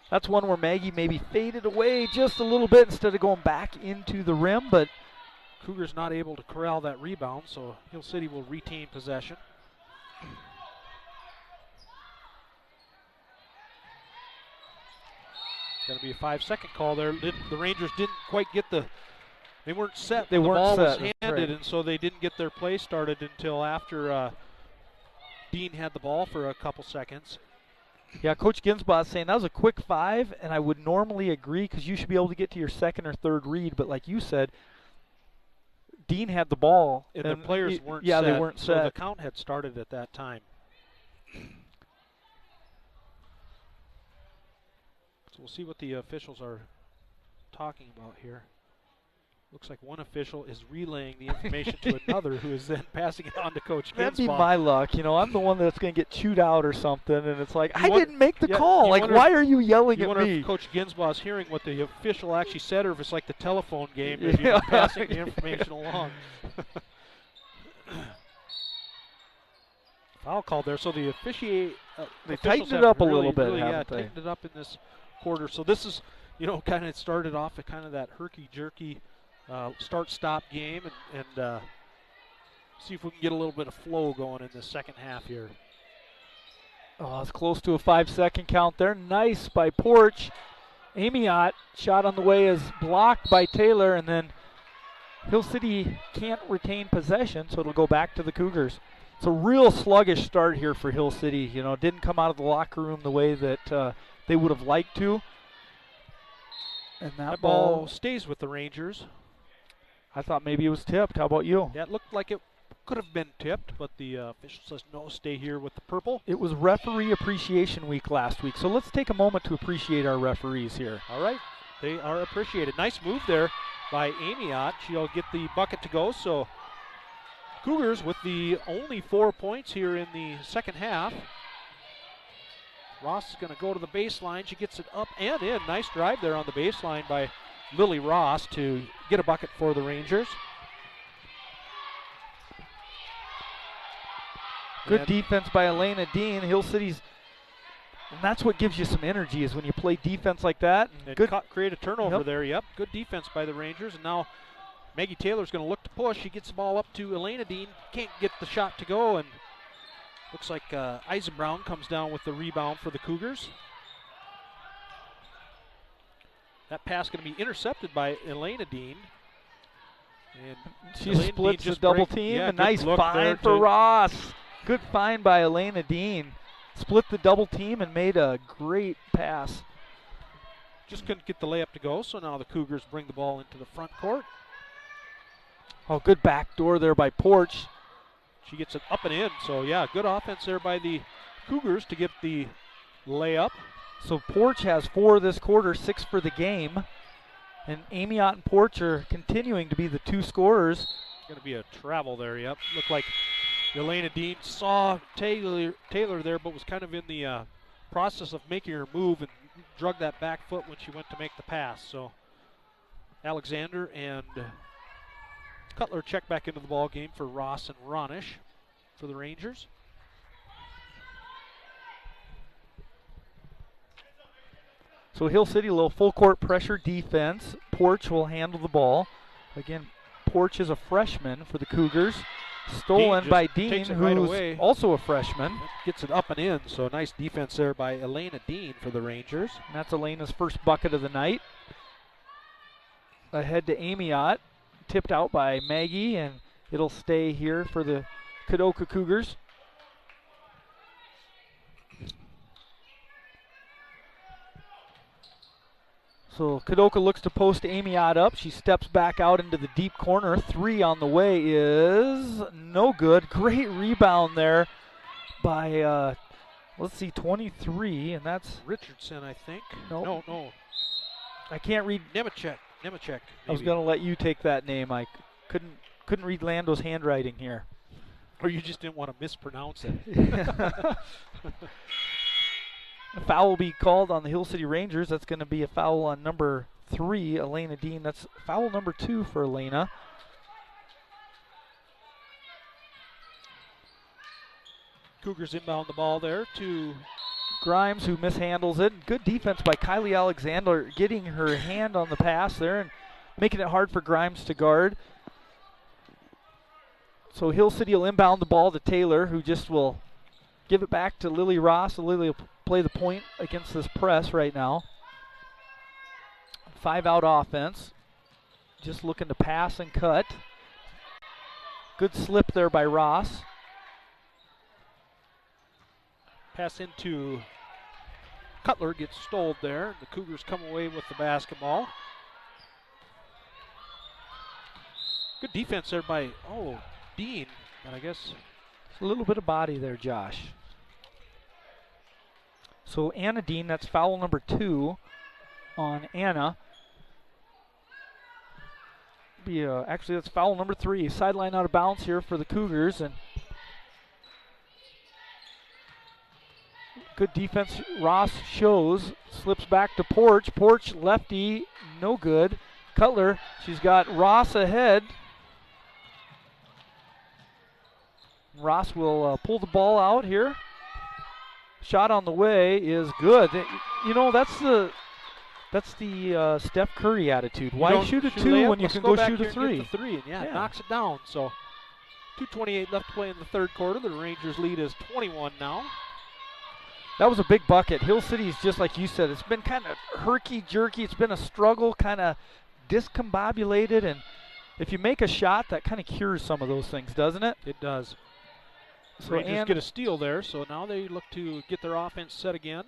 That's one where Maggie maybe faded away just a little bit instead of going back into the rim, but Cougars not able to corral that rebound, so Hill City will retain possession. Going to be a 5-second call there. The Rangers didn't quite get they weren't set. They weren't the ball set, was handed, and so they didn't get their play started until after Dean had the ball for a couple seconds. Yeah, Coach Ginsbaugh's saying that was a quick 5, and I would normally agree because you should be able to get to your second or third read. But like you said, Dean had the ball. And the players weren't set. set. They weren't so set. The count had started at that time. So we'll see what the officials are talking about here. Looks like one official is relaying the information to another, who is then passing it on to Coach Ginsbaugh. That'd be my luck. I'm the one that's going to get chewed out or something, and it's like, I didn't make the call. Like, why are you yelling at me? You wonder if Coach Ginsbaugh is hearing what the official actually said, or if it's like the telephone game, and passing the information along. Foul called there, so the they tightened it up a little bit, haven't they? Tightened it up in this quarter. So this is, kind of started off at kind of that herky-jerky start-stop game, and see if we can get a little bit of flow going in the second half here. Oh, it's close to a 5-second count there. Nice by Porch. Amiot shot on the way is blocked by Taylor, and then Hill City can't retain possession, so it'll go back to the Cougars. It's a real sluggish start here for Hill City. Didn't come out of the locker room the way that they would have liked to. And that ball stays with the Rangers. I thought maybe it was tipped. How about you? Yeah, it looked like it could have been tipped, but the official says no, stay here with the purple. It was Referee Appreciation Week last week, so let's take a moment to appreciate our referees here. All right, they are appreciated. Nice move there by Amiot. She'll get the bucket to go, so Cougars with the only 4 points here in the second half. Ross is going to go to the baseline. She gets it up and in. Nice drive there on the baseline by Lily Ross to get a bucket for the Rangers. Good defense by Elena Dean. Hill City's, and that's what gives you some energy is when you play defense like that. And Good, create a turnover there. Yep, good defense by the Rangers. And now Maggie Taylor's going to look to push. She gets the ball up to Elena Dean. Can't get the shot to go, and looks like Eisenbrown comes down with the rebound for the Cougars. That pass going to be intercepted by Elena Dean. And she Elena splits Dean the double team. Yeah, a nice find for Ross. Good find by Elena Dean. Split the double team and made a great pass. Just couldn't get the layup to go, so now the Cougars bring the ball into the front court. Oh, good back door there by Porch. She gets it up and in, so yeah, good offense there by the Cougars to get the layup. So Porch has 4 this quarter, 6 for the game. And Amiot and Porch are continuing to be the 2 scorers. Going to be a travel there, yep. Looked like Elena Dean saw Taylor there, but was kind of in the process of making her move and drug that back foot when she went to make the pass. So Alexander and Cutler check back into the ball game for Ross and Ronish for the Rangers. So Hill City, a little full court pressure defense. Porch will handle the ball. Again, Porch is a freshman for the Cougars. Stolen by Dean, who's also a freshman. Gets it up and in, so nice defense there by Elena Dean for the Rangers. And that's Elena's first bucket of the night. Ahead to Amiot, tipped out by Maggie, and it'll stay here for the Kadoka Cougars. So Kadoka looks to post Amiot up. She steps back out into the deep corner. 3 on the way is no good. Great rebound there by, let's see, 23, and that's Richardson, I think. Nope. No. I can't read. Nemechek. I was going to let you take that name. I couldn't read Lando's handwriting here. Or you just didn't want to mispronounce it. A foul will be called on the Hill City Rangers. That's going to be a foul on number 3, Elena Dean. That's foul number 2 for Elena. Cougars inbound the ball there to Grimes, who mishandles it. Good defense by Kylie Alexander, getting her hand on the pass there and making it hard for Grimes to guard. So Hill City will inbound the ball to Taylor, who just will give it back to Lily Ross. Lily will play the point against this press right now. 5-out offense. Just looking to pass and cut. Good slip there by Ross. Pass into Cutler, gets stoled there. The Cougars come away with the basketball. Good defense there by, Dean. And I guess a little bit of body there, Josh. So Anna Dean, that's foul number 2 on Anna. Actually, that's foul number 3. Sideline out of bounds here for the Cougars. And good defense, Ross shows. Slips back to Porch. Porch, lefty, no good. Cutler, she's got Ross ahead. Ross will pull the ball out here. Shot on the way is good. You know, that's the Steph Curry attitude. Why shoot a 2 when you can go shoot a 3? Yeah, knocks it down. So 2:28 left to play in the third quarter. The Rangers lead is 21 now. That was a big bucket. Hill City's, just like you said, it's been kind of herky-jerky. It's been a struggle, kind of discombobulated. And if you make a shot, that kind of cures some of those things, doesn't it? It does. So Rangers get a steal there, so now they look to get their offense set again.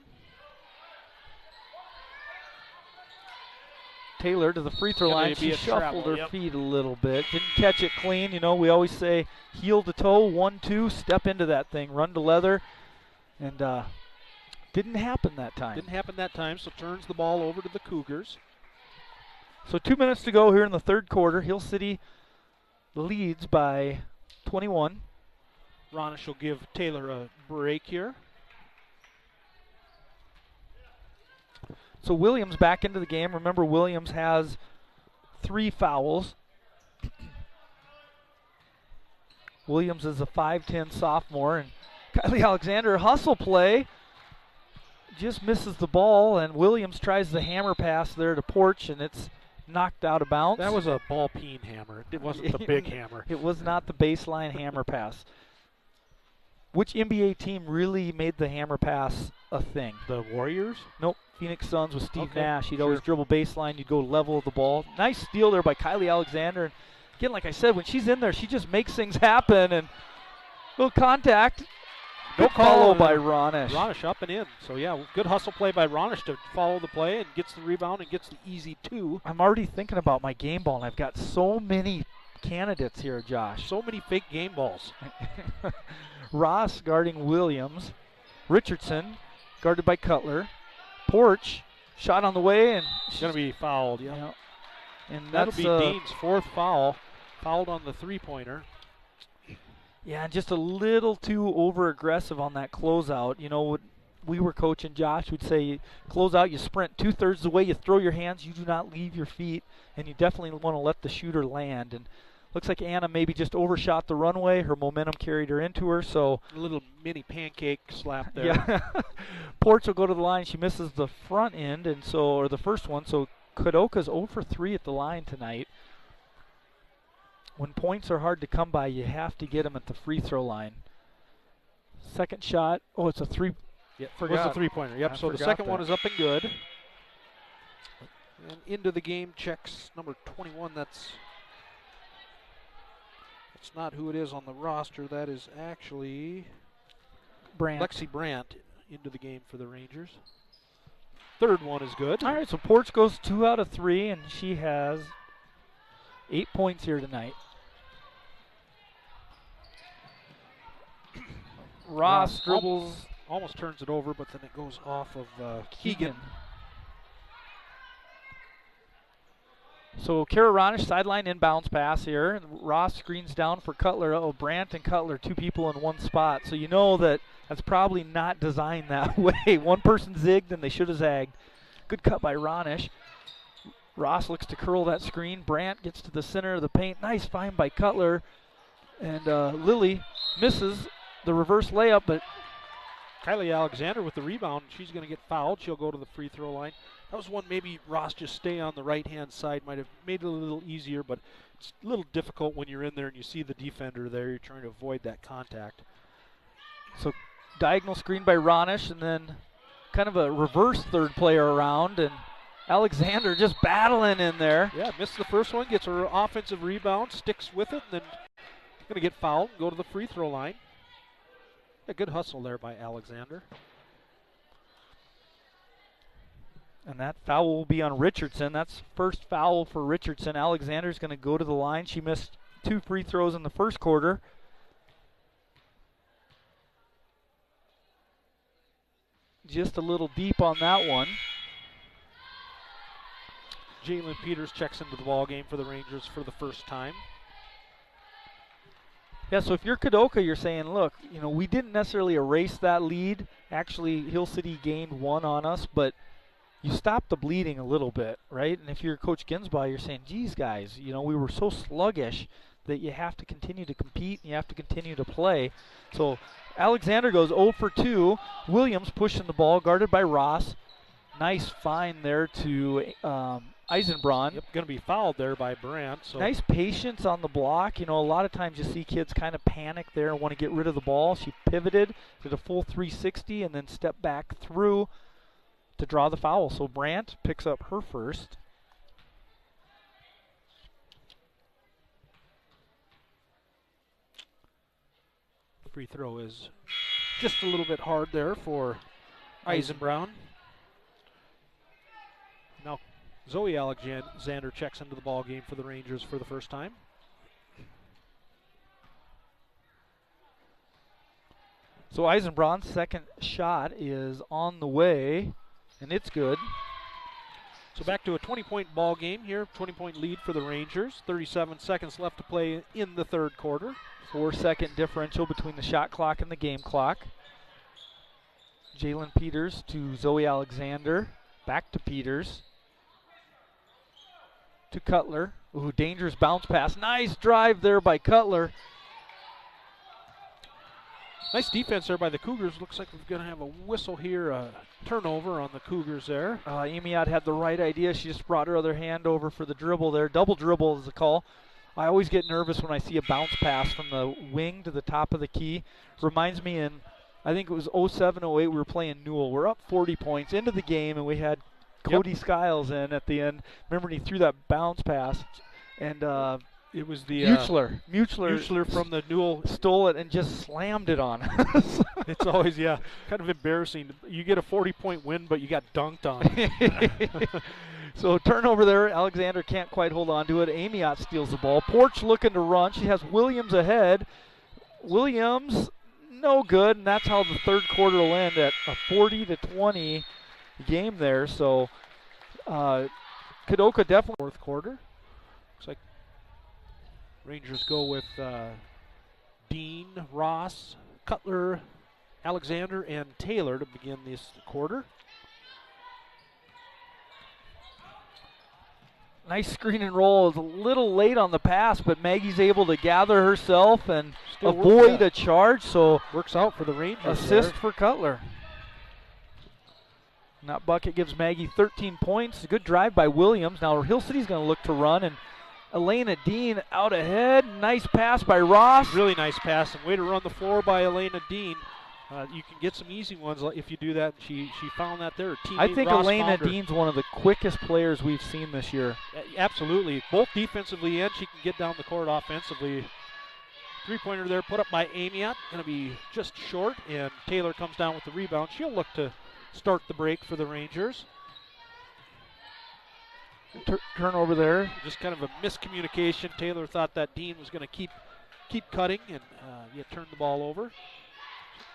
Taylor to the free throw line. She shuffled her feet a little bit. Didn't catch it clean. You know, we always say heel to toe, 1-2, step into that thing, run to leather. And didn't happen that time. So turns the ball over to the Cougars. So 2 minutes to go here in the third quarter. Hill City leads by 21. Ronish will give Taylor a break here. So Williams back into the game. Remember, Williams has 3 fouls. Williams is a 5'10 sophomore, and Kylie Alexander, hustle play, just misses the ball, and Williams tries the hammer pass there to Porch, and it's knocked out of bounds. That was a ball-peen hammer. It wasn't the big hammer. It was not the baseline hammer pass. Which NBA team really made the hammer pass a thing? The Warriors? Nope. Phoenix Suns with Steve Okay, Nash. He'd sure. always dribble baseline. You'd go level of the ball. Nice steal there by Kylie Alexander. And again, like I said, when she's in there, she just makes things happen. And little contact. No Good call follow on by Ronish. Ronish up and in. So, yeah, good hustle play by Ronish to follow the play and gets the rebound and gets the easy 2. I'm already thinking about my game ball, and I've got so many candidates here, Josh. So many fake game balls. Ross guarding Williams. Richardson guarded by Cutler. Porch, shot on the way, and She's going to be fouled, yeah. yeah. And That'll that's be Dean's 4th foul. Fouled on the three-pointer. yeah, just a little too over-aggressive on that closeout. You know, what we were coaching, Josh would say, close out, you sprint 2/3 of the way, you throw your hands, you do not leave your feet, and you definitely want to let the shooter land. And looks like Anna maybe just overshot the runway. Her momentum carried her into her, so A little mini pancake slap there. yeah. Porch will go to the line. She misses the front end, and so, or the first one, so Kadoka's 0 for 3 at the line tonight. When points are hard to come by, you have to get them at the free throw line. Second shot, oh, it's a 3. Yeah, Forgot. was the three-pointer. Yep, I so the forgot second that. one is up and good. And into the game checks number 21. That's not who it is on the roster. That is actually Brandt. Lexi Brandt into the game for the Rangers. Third one is good. All right, so Porch goes 2 out of 3, and she has 8 points here tonight. Ross dribbles. Almost turns it over, but then it goes off of Keegan. So Kara Ronish, sideline inbounds pass here. And Ross screens down for Cutler. Oh, Brandt and Cutler, 2 people in one spot. So you know that's probably not designed that way. One person zigged and they should have zagged. Good cut by Ronish. Ross looks to curl that screen. Brandt gets to the center of the paint. Nice find by Cutler. And Lily misses the reverse layup, but Kylie Alexander with the rebound. She's going to get fouled. She'll go to the free throw line. That was one maybe Ross just stay on the right-hand side. Might have made it a little easier, but it's a little difficult when you're in there and you see the defender there. You're trying to avoid that contact. so diagonal screen by Ronish, and then kind of a reverse third player around, and Alexander just battling in there. Yeah, missed the first one, gets her offensive rebound, sticks with it, and then going to get fouled and go to the free throw line. A good hustle there by Alexander. And that foul will be on Richardson. That's first foul for Richardson. Alexander's going to go to the line. She missed 2 free throws in the first quarter. Just a little deep on that one. Jalen Peters checks into the ball game for the Rangers for the first time. Yeah, so if you're Kadoka, you're saying, look, you know, we didn't necessarily erase that lead. Actually, Hill City gained 1 on us, but you stopped the bleeding a little bit, right? And if you're Coach Ginsbaugh, you're saying, geez, guys, you know, we were so sluggish that you have to continue to compete and you have to continue to play. So Alexander goes 0 for 2. Williams pushing the ball, guarded by Ross. Nice find there to Eisenbraun. Yep, going to be fouled there by Brandt. So Nice patience on the block. You know, a lot of times you see kids kind of panic there and want to get rid of the ball. She pivoted, did a full 360, and then stepped back through to draw the foul. So Brandt picks up her first. free throw is just a little bit hard there for Eisenbraun. Now Zoe Alexander checks into the ball game for the Rangers for the first time. So Eisenbraun's second shot is on the way, and it's good. So back to a 20-point ball game here, 20-point lead for the Rangers. 37 seconds left to play in the third quarter. 4-second differential between the shot clock and the game clock. Jalen Peters to Zoe Alexander. Back to Peters. To Cutler. Ooh, dangerous bounce pass. Nice drive there by Cutler. Nice defense there by the Cougars. Looks like we're going to have a whistle here, a turnover on the Cougars there. Amiot had the right idea. She just brought her other hand over for the dribble there. Double dribble is the call. I always get nervous when I see a bounce pass from the wing to the top of the key. Reminds me I think it was 07-08, we were playing Newell. We're up 40 points into the game, and we had Cody Skiles in at the end. Remember, he threw that bounce pass, and it was the Muchler from the Newell stole it and just slammed it on us. It's always, kind of embarrassing. You get a 40-point win, but you got dunked on. So turnover there. Alexander can't quite hold on to it. Amiot steals the ball. Porch looking to run. She has Williams ahead. Williams, no good, and that's how the third quarter will end, at a 40-20 game there. So Kadoka definitely. Fourth quarter. Looks like Rangers go with Dean, Ross, Cutler, Alexander, and Taylor to begin this quarter. Nice screen and roll. It was a little late on the pass, but Maggie's able to gather herself and avoid a charge. So works out for the Rangers. Assist for Cutler. And that bucket gives Maggie 13 points. A good drive by Williams. Now Hill City's going to look to run, and Elena Dean out ahead. Nice pass by Ross. Really nice pass, and way to run the floor by Elena Dean. You can get some easy ones if you do that. She found that there. I think Ross Elena Dean's one of the quickest players we've seen this year. Absolutely. Both defensively and she can get down the court offensively. Three-pointer there put up by Amiot. Going to be just short, and Taylor comes down with the rebound. She'll look to start the break for the Rangers. Turnover there. Just kind of a miscommunication. Taylor thought that Dean was going to keep cutting, and turned the ball over.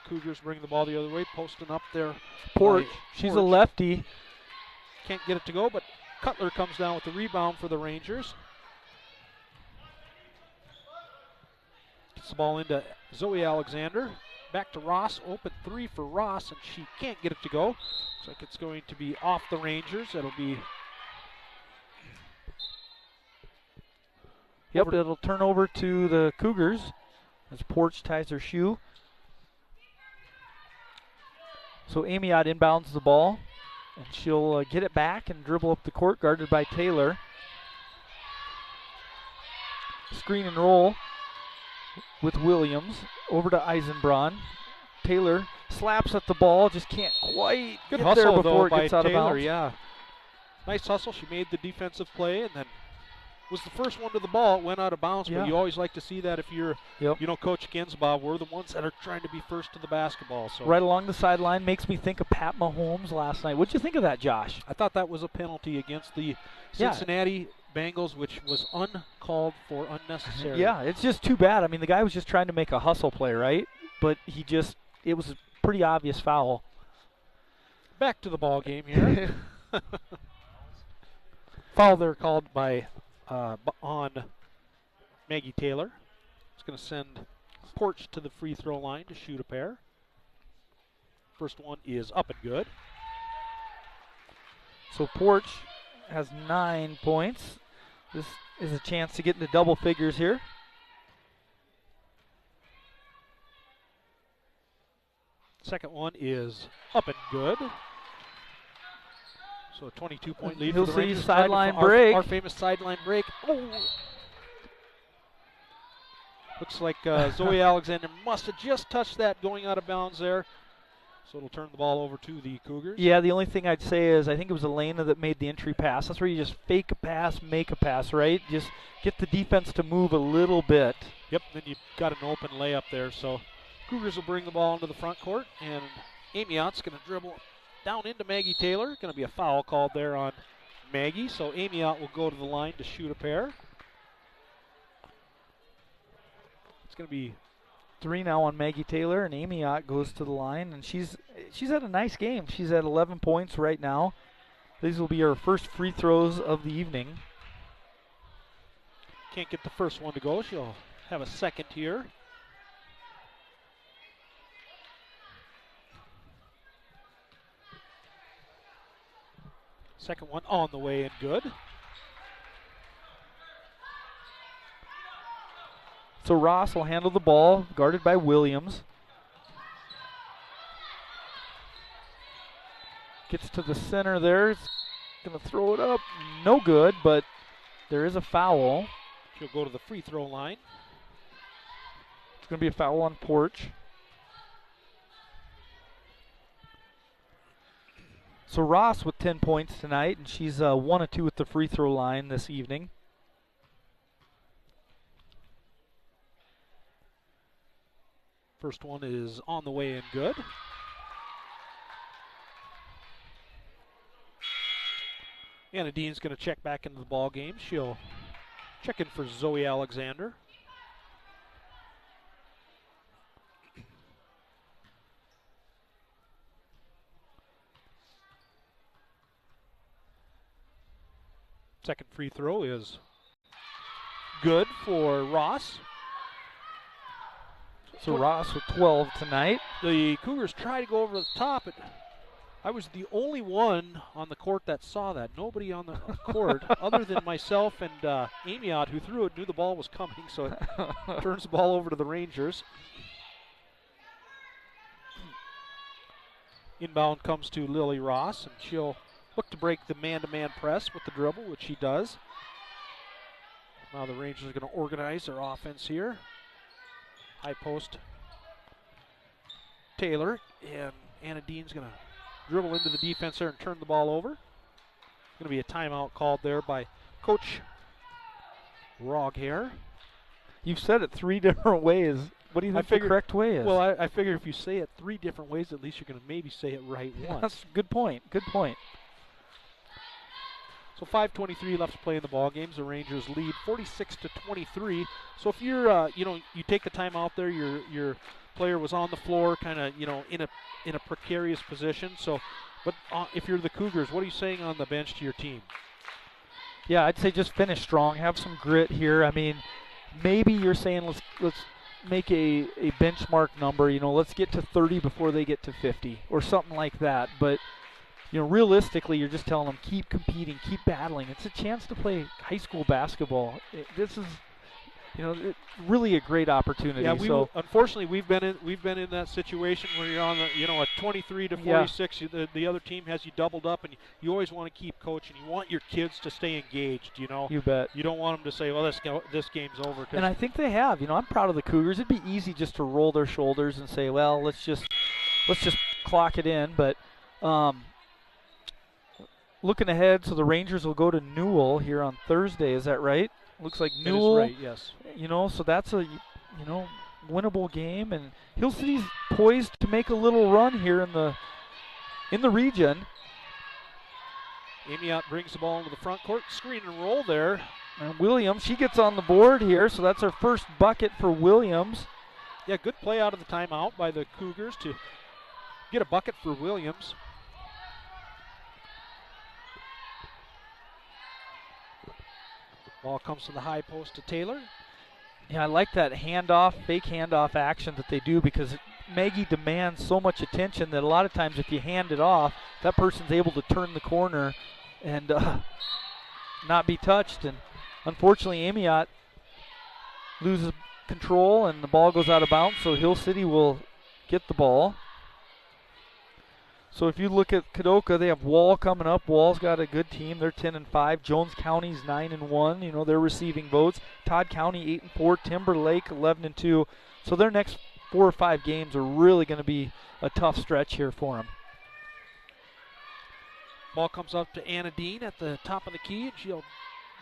Cougars bring the ball the other way, posting up there. Porch. She's a lefty. Can't get it to go, but Cutler comes down with the rebound for the Rangers. Gets the ball into Zoe Alexander. Back to Ross. Open three for Ross, and she can't get it to go. Looks like it's going to be off the Rangers. It'll be. Yep, it'll turn over to the Cougars as Porch ties her shoe. So Amiot inbounds the ball, and she'll get it back and dribble up the court, guarded by Taylor. Screen and roll with Williams over to Eisenbraun. Taylor slaps at the ball, just can't quite Good get hustle there before though, it gets by out Taylor, of bounds. yeah. Nice hustle. She made the defensive play, and then was the first one to the ball. It went out of bounds, but you always like to see that if you're, Coach Ginsbaugh. We're the ones that are trying to be first to the basketball. So right along the sideline, makes me think of Pat Mahomes last night. What'd you think of that, Josh? I thought that was a penalty against the Cincinnati Bengals, which was uncalled for, unnecessary. Yeah, it's just too bad. I mean, the guy was just trying to make a hustle play, right? But it was a pretty obvious foul. Back to the ball game here. Foul there called by on Maggie Taylor. It's going to send Porch to the free throw line to shoot a pair. First one is up and good. So Porch has 9 points. This is a chance to get into double figures here. Second one is up and good. So a 22-point lead Hill for the City Rangers. sideline break. Our famous sideline break. Oh! Looks like Zoe Alexander must have just touched that going out of bounds there. So it'll turn the ball over to the Cougars. Yeah, the only thing I'd say is I think it was Elena that made the entry pass. That's where you just fake a pass, make a pass, right? Just get the defense to move a little bit. Yep, then you've got an open layup there. So Cougars will bring the ball into the front court, and Amiot's going to dribble down into Maggie Taylor. Going to be a foul called there on Maggie. So Amiot will go to the line to shoot a pair. It's going to be 3 now on Maggie Taylor, and Amiot goes to the line, and she's had a nice game. She's at 11 points right now. These will be her first free throws of the evening. Can't get the first one to go. She'll have a second here. Second one on the way and good. So Ross will handle the ball, guarded by Williams. Gets to the center there. He's going to throw it up. No good, but there is a foul. She'll go to the free throw line. It's going to be a foul on Porch. So Ross with 10 points tonight, and she's 1 of 2 at the free throw line this evening. First one is on the way and good. Anna Dean's going to check back into the ball game. She'll check in for Zoe Alexander. Second free throw is good for Ross. So Ross with 12 tonight. The Cougars try to go over the top. I was the only one on the court that saw that. Nobody on the court other than myself and Amiot, who threw it, knew the ball was coming, so it turns the ball over to the Rangers. Inbound comes to Lily Ross, and she'll look to break the man-to-man press with the dribble, which she does. Now the Rangers are going to organize their offense here. High post Taylor, and Anna Dean's going to dribble into the defense there and turn the ball over. Going to be a timeout called there by Coach Roghair. You've said it 3 different ways. What do you think the correct way is? Well, I figure if you say it 3 different ways, at least you're going to maybe say it right once. That's a good point. Good point. So 5:23 left to play in the ball games. The Rangers lead 46-23. So if you're, you take the time out there, your player was on the floor, kind of, in a precarious position. So, but if you're the Cougars, what are you saying on the bench to your team? Yeah, I'd say just finish strong, have some grit here. I mean, maybe you're saying let's make a benchmark number. Let's get to 30 before they get to 50 or something like that. But realistically, you're just telling them keep competing, keep battling. It's a chance to play high school basketball. This is, really a great opportunity. Yeah, unfortunately we've been in that situation where you're on the, a 23-46. Yeah. The other team has you doubled up, and you always want to keep coaching. You want your kids to stay engaged. You bet. You don't want them to say, well, this game's over. And I think they have. I'm proud of the Cougars. It'd be easy just to roll their shoulders and say, well, let's just clock it in. But looking ahead, so the Rangers will go to Newell here on Thursday. Is that right? Looks like Newell. That is right, yes. So that's a, winnable game, and Hill City's poised to make a little run here in the region. Amiot brings the ball into the front court, screen and roll there. And Williams, she gets on the board here, so that's her first bucket for Williams. Yeah, good play out of the timeout by the Cougars to get a bucket for Williams. Ball comes to the high post to Taylor. Yeah, I like that fake handoff action that they do, because Maggie demands so much attention that a lot of times if you hand it off, that person's able to turn the corner and not be touched. And unfortunately, Amiot loses control and the ball goes out of bounds, so Hill City will get the ball. So if you look at Kadoka, they have Wall coming up. Wall's got a good team. They're 10-5. Jones County's 9-1. They're receiving votes. Todd County 8-4. Timberlake 11-2. So their next 4 or 5 games are really going to be a tough stretch here for them. Ball comes up to Anna Dean at the top of the key, and she'll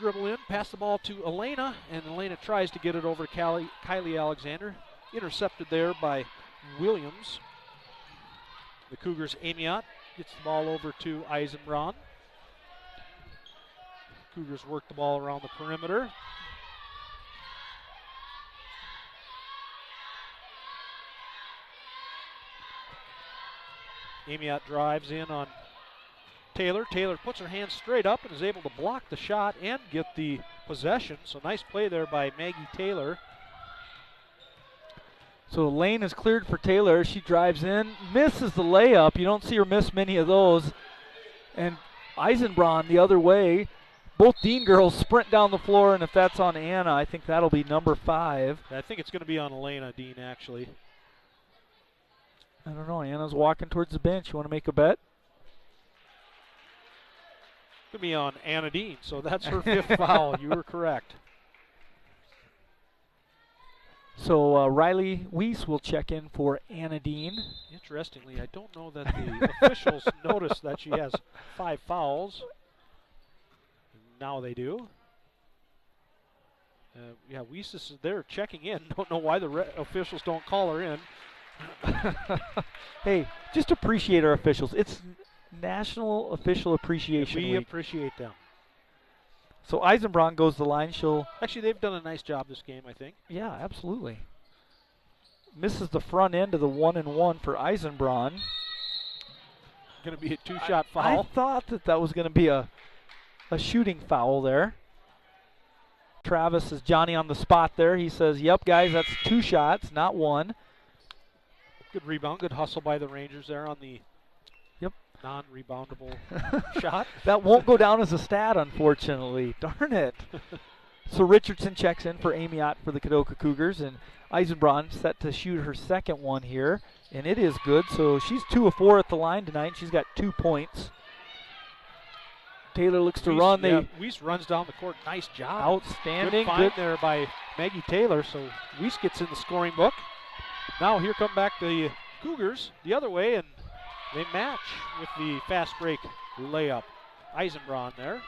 dribble in, pass the ball to Elena, and Elena tries to get it over to Kylie Alexander. Intercepted there by Williams. The Cougars' Amiot gets the ball over to Eisenbraun. Cougars work the ball around the perimeter. Amiot drives in on Taylor. Taylor puts her hands straight up and is able to block the shot and get the possession. So nice play there by Maggie Taylor. So the lane is cleared for Taylor. She drives in, misses the layup. You don't see her miss many of those. And Eisenbraun the other way. Both Dean girls sprint down the floor, and if that's on Anna, I think that'll be number 5. I think it's going to be on Elena Dean, actually. I don't know. Anna's walking towards the bench. You want to make a bet? It's going to be on Anna Dean, so that's her 5th foul. You were correct. So Riley Weiss will check in for Anna Dean. Interestingly, I don't know that the officials noticed that she has 5 fouls. Now they do. Yeah, Weiss is there checking in. Don't know why the officials don't call her in. Hey, just appreciate our officials. It's National Official Appreciation We Week. appreciate them. So Eisenbraun goes the line. Actually, they've done a nice job this game, I think. Yeah, absolutely. Misses the front end of the 1-and-1 for Eisenbraun. Going to be a 2-shot foul. I thought that was going to be a shooting foul there. Travis is Johnny on the spot there. He says, yep, guys, that's 2 shots, not 1. Good rebound, good hustle by the Rangers there on the non-reboundable shot. That won't go down as a stat, unfortunately. Darn it. So Richardson checks in for Amy Ott for the Kadoka Cougars, and Eisenbraun set to shoot her second one here, and it is good. So she's 2 of 4 at the line tonight. She's got 2 points. Taylor looks to run. Weiss runs down the court. Nice job. Outstanding. Good find there by Maggie Taylor. So Weiss gets in the scoring book. Now here come back the Cougars the other way, and they match with the fast break layup. Eisenbraun there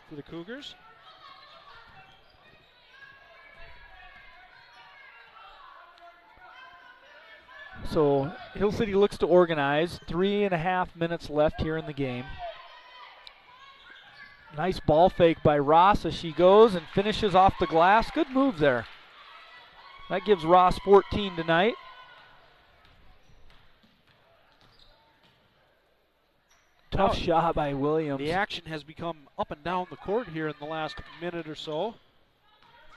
for the Cougars. So Hill City looks to organize. 3.5 minutes left here in the game. Nice ball fake by Ross as she goes and finishes off the glass. Good move there. That gives Ross 14 tonight. Tough shot by Williams. The action has become up and down the court here in the last minute or so.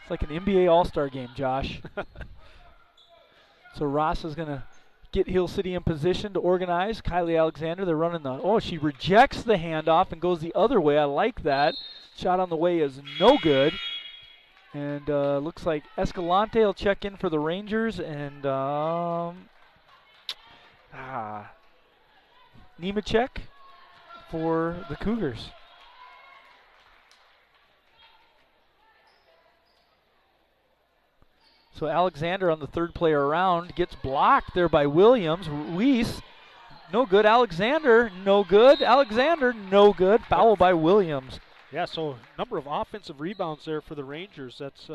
It's like an NBA All-Star game, Josh. So Ross is going to get Hill City in position to organize. Kylie Alexander, they're running she rejects the handoff and goes the other way. I like that. Shot on the way is no good. And looks like Escalante will check in for the Rangers, and Nemechek for the Cougars. So Alexander on the third player around gets blocked there by Williams. Weiss, no good. Alexander, no good. Alexander, no good. Foul by Williams. Yeah, so number of offensive rebounds there for the Rangers. That's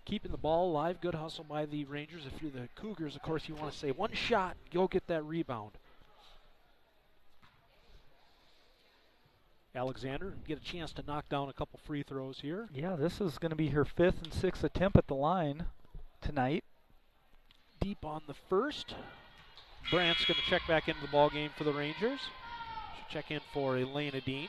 keeping the ball alive. Good hustle by the Rangers. If you're the Cougars, of course, you want to say one shot, go get that rebound. Alexander get a chance to knock down a couple free throws here. Yeah, this is going to be her 5th and 6th attempt at the line tonight. Deep on the first. Brandt's going to check back into the ball game for the Rangers. She'll check in for Elena Dean.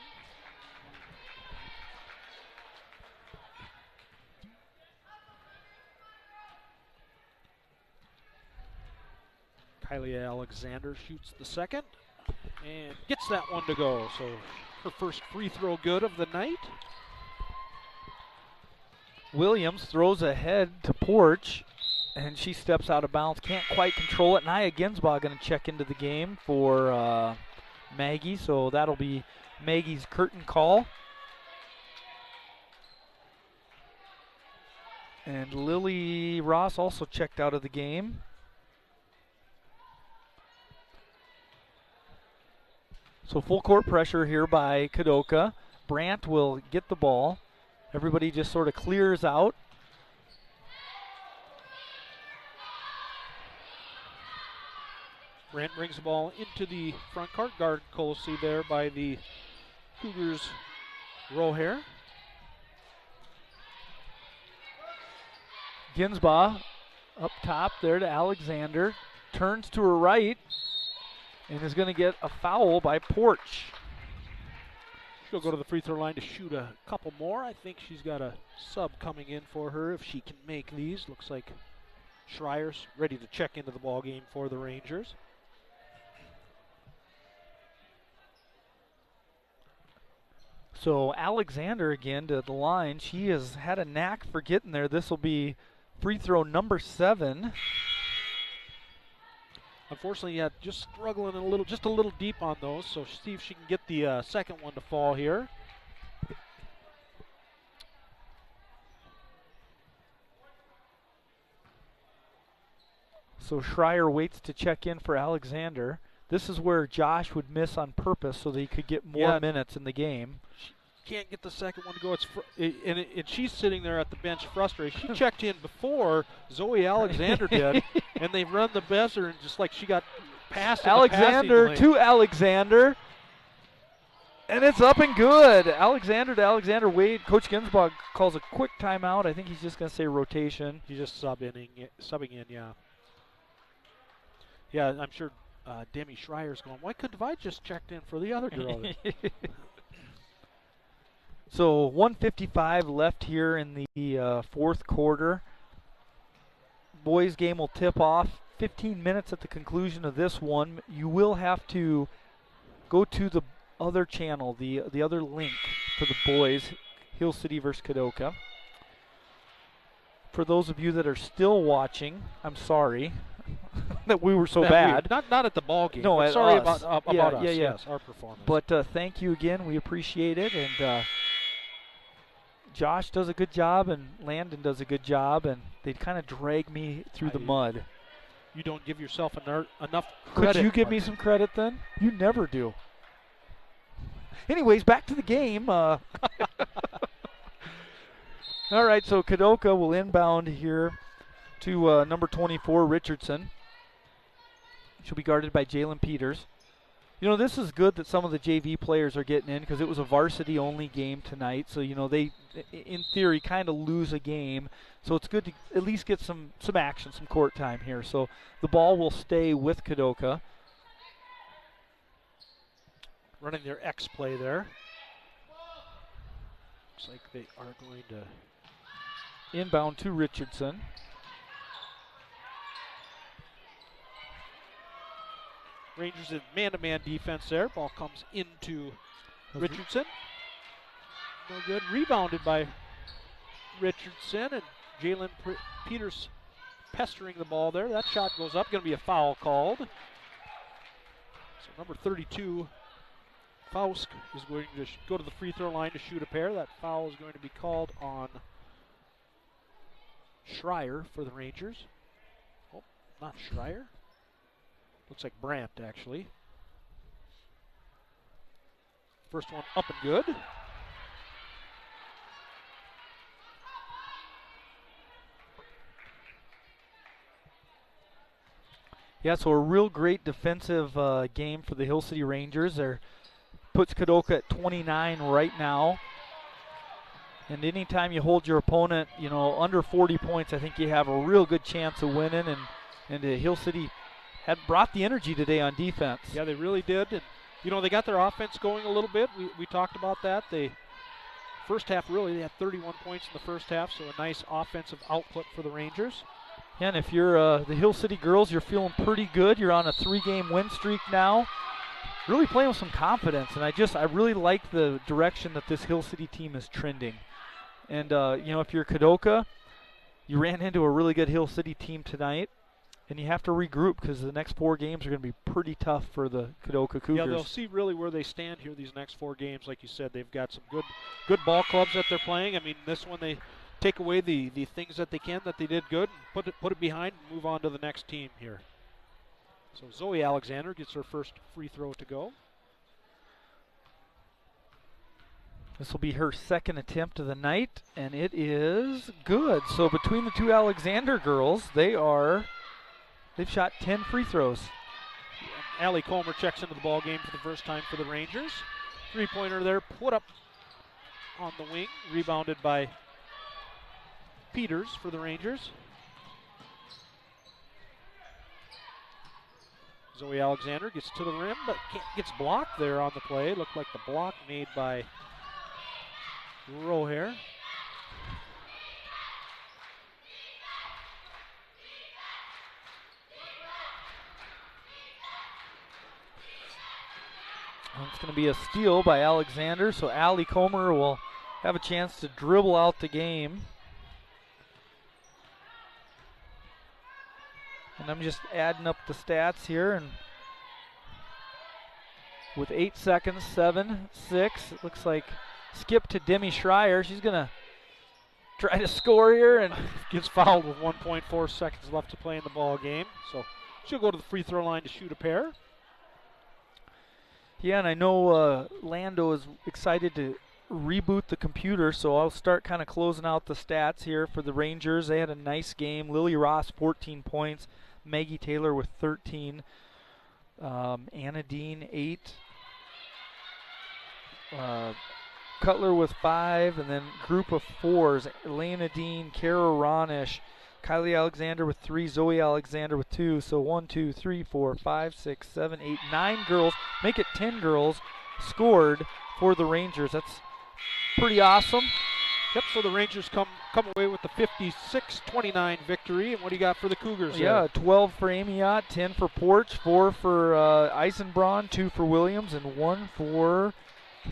Kylie Alexander shoots the second and gets that one to go. So her first free throw good of the night. Williams throws ahead to Porch, and she steps out of bounds. Can't quite control it. Nia Ginsbaugh going to check into the game for Maggie, so that'll be Maggie's curtain call. And Lily Ross also checked out of the game. So full court pressure here by Kadoka. Brandt will get the ball. Everybody just sort of clears out. Brandt brings the ball into the front court, guard closely there by the Cougars Rohair. Ginsbaugh up top there to Alexander. Turns to her right and is going to get a foul by Porch. She'll go to the free throw line to shoot a couple more. I think she's got a sub coming in for her if she can make these. Looks like Schreier's ready to check into the ball game for the Rangers. So Alexander again to the line. She has had a knack for getting there. This will be free throw number 7. Unfortunately, yeah, just struggling just a little deep on those. So see if she can get the second one to fall here. So Schreier waits to check in for Alexander. This is where Josh would miss on purpose so that he could get more minutes in the game. Can't get the second one to go. And she's sitting there at the bench frustrated. She checked in before Zoe Alexander did, and they've run the buzzer and just like she got passed. Alexander to Alexander, and it's up and good. Alexander to Alexander. Wade. Coach Ginsburg calls a quick timeout. I think he's just going to say rotation. He's just subbing in, yeah. Yeah, I'm sure Demi Schreier's going, why couldn't I just checked in for the other girl? So 1:55 left here in the fourth quarter. Boys game will tip off 15 minutes at the conclusion of this one. You will have to go to the other channel, the other link for the boys, Hill City versus Kadoka. For those of you that are still watching, I'm sorry that we were so bad. Not at the ball game. No, sorry us. about us. Yeah. Yes, our performance. But thank you again. We appreciate it. And Josh does a good job, and Landon does a good job, and they kind of drag me through the mud. You don't give yourself enough credit. Could you give me some credit then? You never do. Anyways, back to the game. All right, so Kadoka will inbound here to number 24, Richardson. She'll be guarded by Jalen Peters. You know, this is good that some of the JV players are getting in because it was a varsity-only game tonight. So, you know, they, in theory, kind of lose a game. So it's good to at least get some action, some court time here. So the ball will stay with Kadoka. Running their X play there. Looks like they are going to inbound to Richardson. Rangers in man-to-man defense there. Ball comes into Richardson. No good. Rebounded by Richardson, and Jalen Peters pestering the ball there. That shot goes up. Going to be a foul called. So number 32, Fausk, is going to go to the free throw line to shoot a pair. That foul is going to be called on Schreier for the Rangers. Oh, not Schreier. Looks like Brandt, actually. First one up and good. Yeah, so a real great defensive game for the Hill City Rangers. There puts Kadoka at 29 right now. And anytime you hold your opponent, you know, under 40 points, I think you have a real good chance of winning. And Hill City had brought the energy today on defense. Yeah, they really did. And, you know, they got their offense going a little bit. We talked about that. First half, really, they had 31 points in the first half, so a nice offensive output for the Rangers. Yeah, and if you're the Hill City girls, you're feeling pretty good. You're on a 3-game win streak now. Really playing with some confidence, and I really like the direction that this Hill City team is trending. And, you know, if you're Kadoka, you ran into a really good Hill City team tonight. And you have to regroup because the next 4 games are going to be pretty tough for the Kadoka Cougars. Yeah, they'll see really where they stand here these next 4 games. Like you said, they've got some good ball clubs that they're playing. I mean, this one they take away the things that they can that they did good and put it behind and move on to the next team here. So Zoe Alexander gets her first free throw to go. This will be her second attempt of the night, and it is good. So between the two Alexander girls, they've shot 10 free throws. Allie Comer checks into the ball game for the first time for the Rangers. Three-pointer there, put up on the wing, rebounded by Peters for the Rangers. Zoe Alexander gets to the rim, but gets blocked there on the play. Looked like the block made by Rohair. It's going to be a steal by Alexander, so Allie Comer will have a chance to dribble out the game. And I'm just adding up the stats here, and with 8 seconds, 7, 6, it looks like skip to Demi Schreier. She's going to try to score here and gets fouled with 1.4 seconds left to play in the ball game. So she'll go to the free throw line to shoot a pair. Yeah, and I know Lando is excited to reboot the computer, so I'll start kind of closing out the stats here for the Rangers. They had a nice game. Lily Ross, 14 points. Maggie Taylor with 13. Anna Dean, 8. Cutler with 5, and then group of 4s. Elena Dean, Kara Ronish, Kylie Alexander with 3, Zoe Alexander with 2. So 1, 2, 3, 4, 5, 6, 7, 8, 9 girls. Make it 10 girls scored for the Rangers. That's pretty awesome. Yep, so the Rangers come away with the 56-29 victory. And what do you got for the Cougars Yeah, there? 12 for Amiot, 10 for Porch, 4 for Eisenbraun, 2 for Williams, and 1 for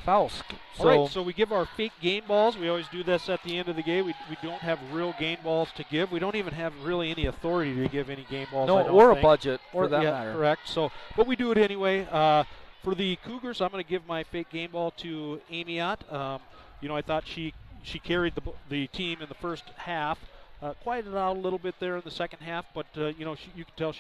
Faust. All right, so we give our fake game balls. We always do this at the end of the game. We don't have real game balls to give. We don't even have really any authority to give any game balls. No, I don't or think. a budget for that yeah, matter. Correct. So, but we do it anyway. For the Cougars, I'm going to give my fake game ball to Amiot. I thought she carried the team in the first half. Quieted out a little bit there in the second half, but you can tell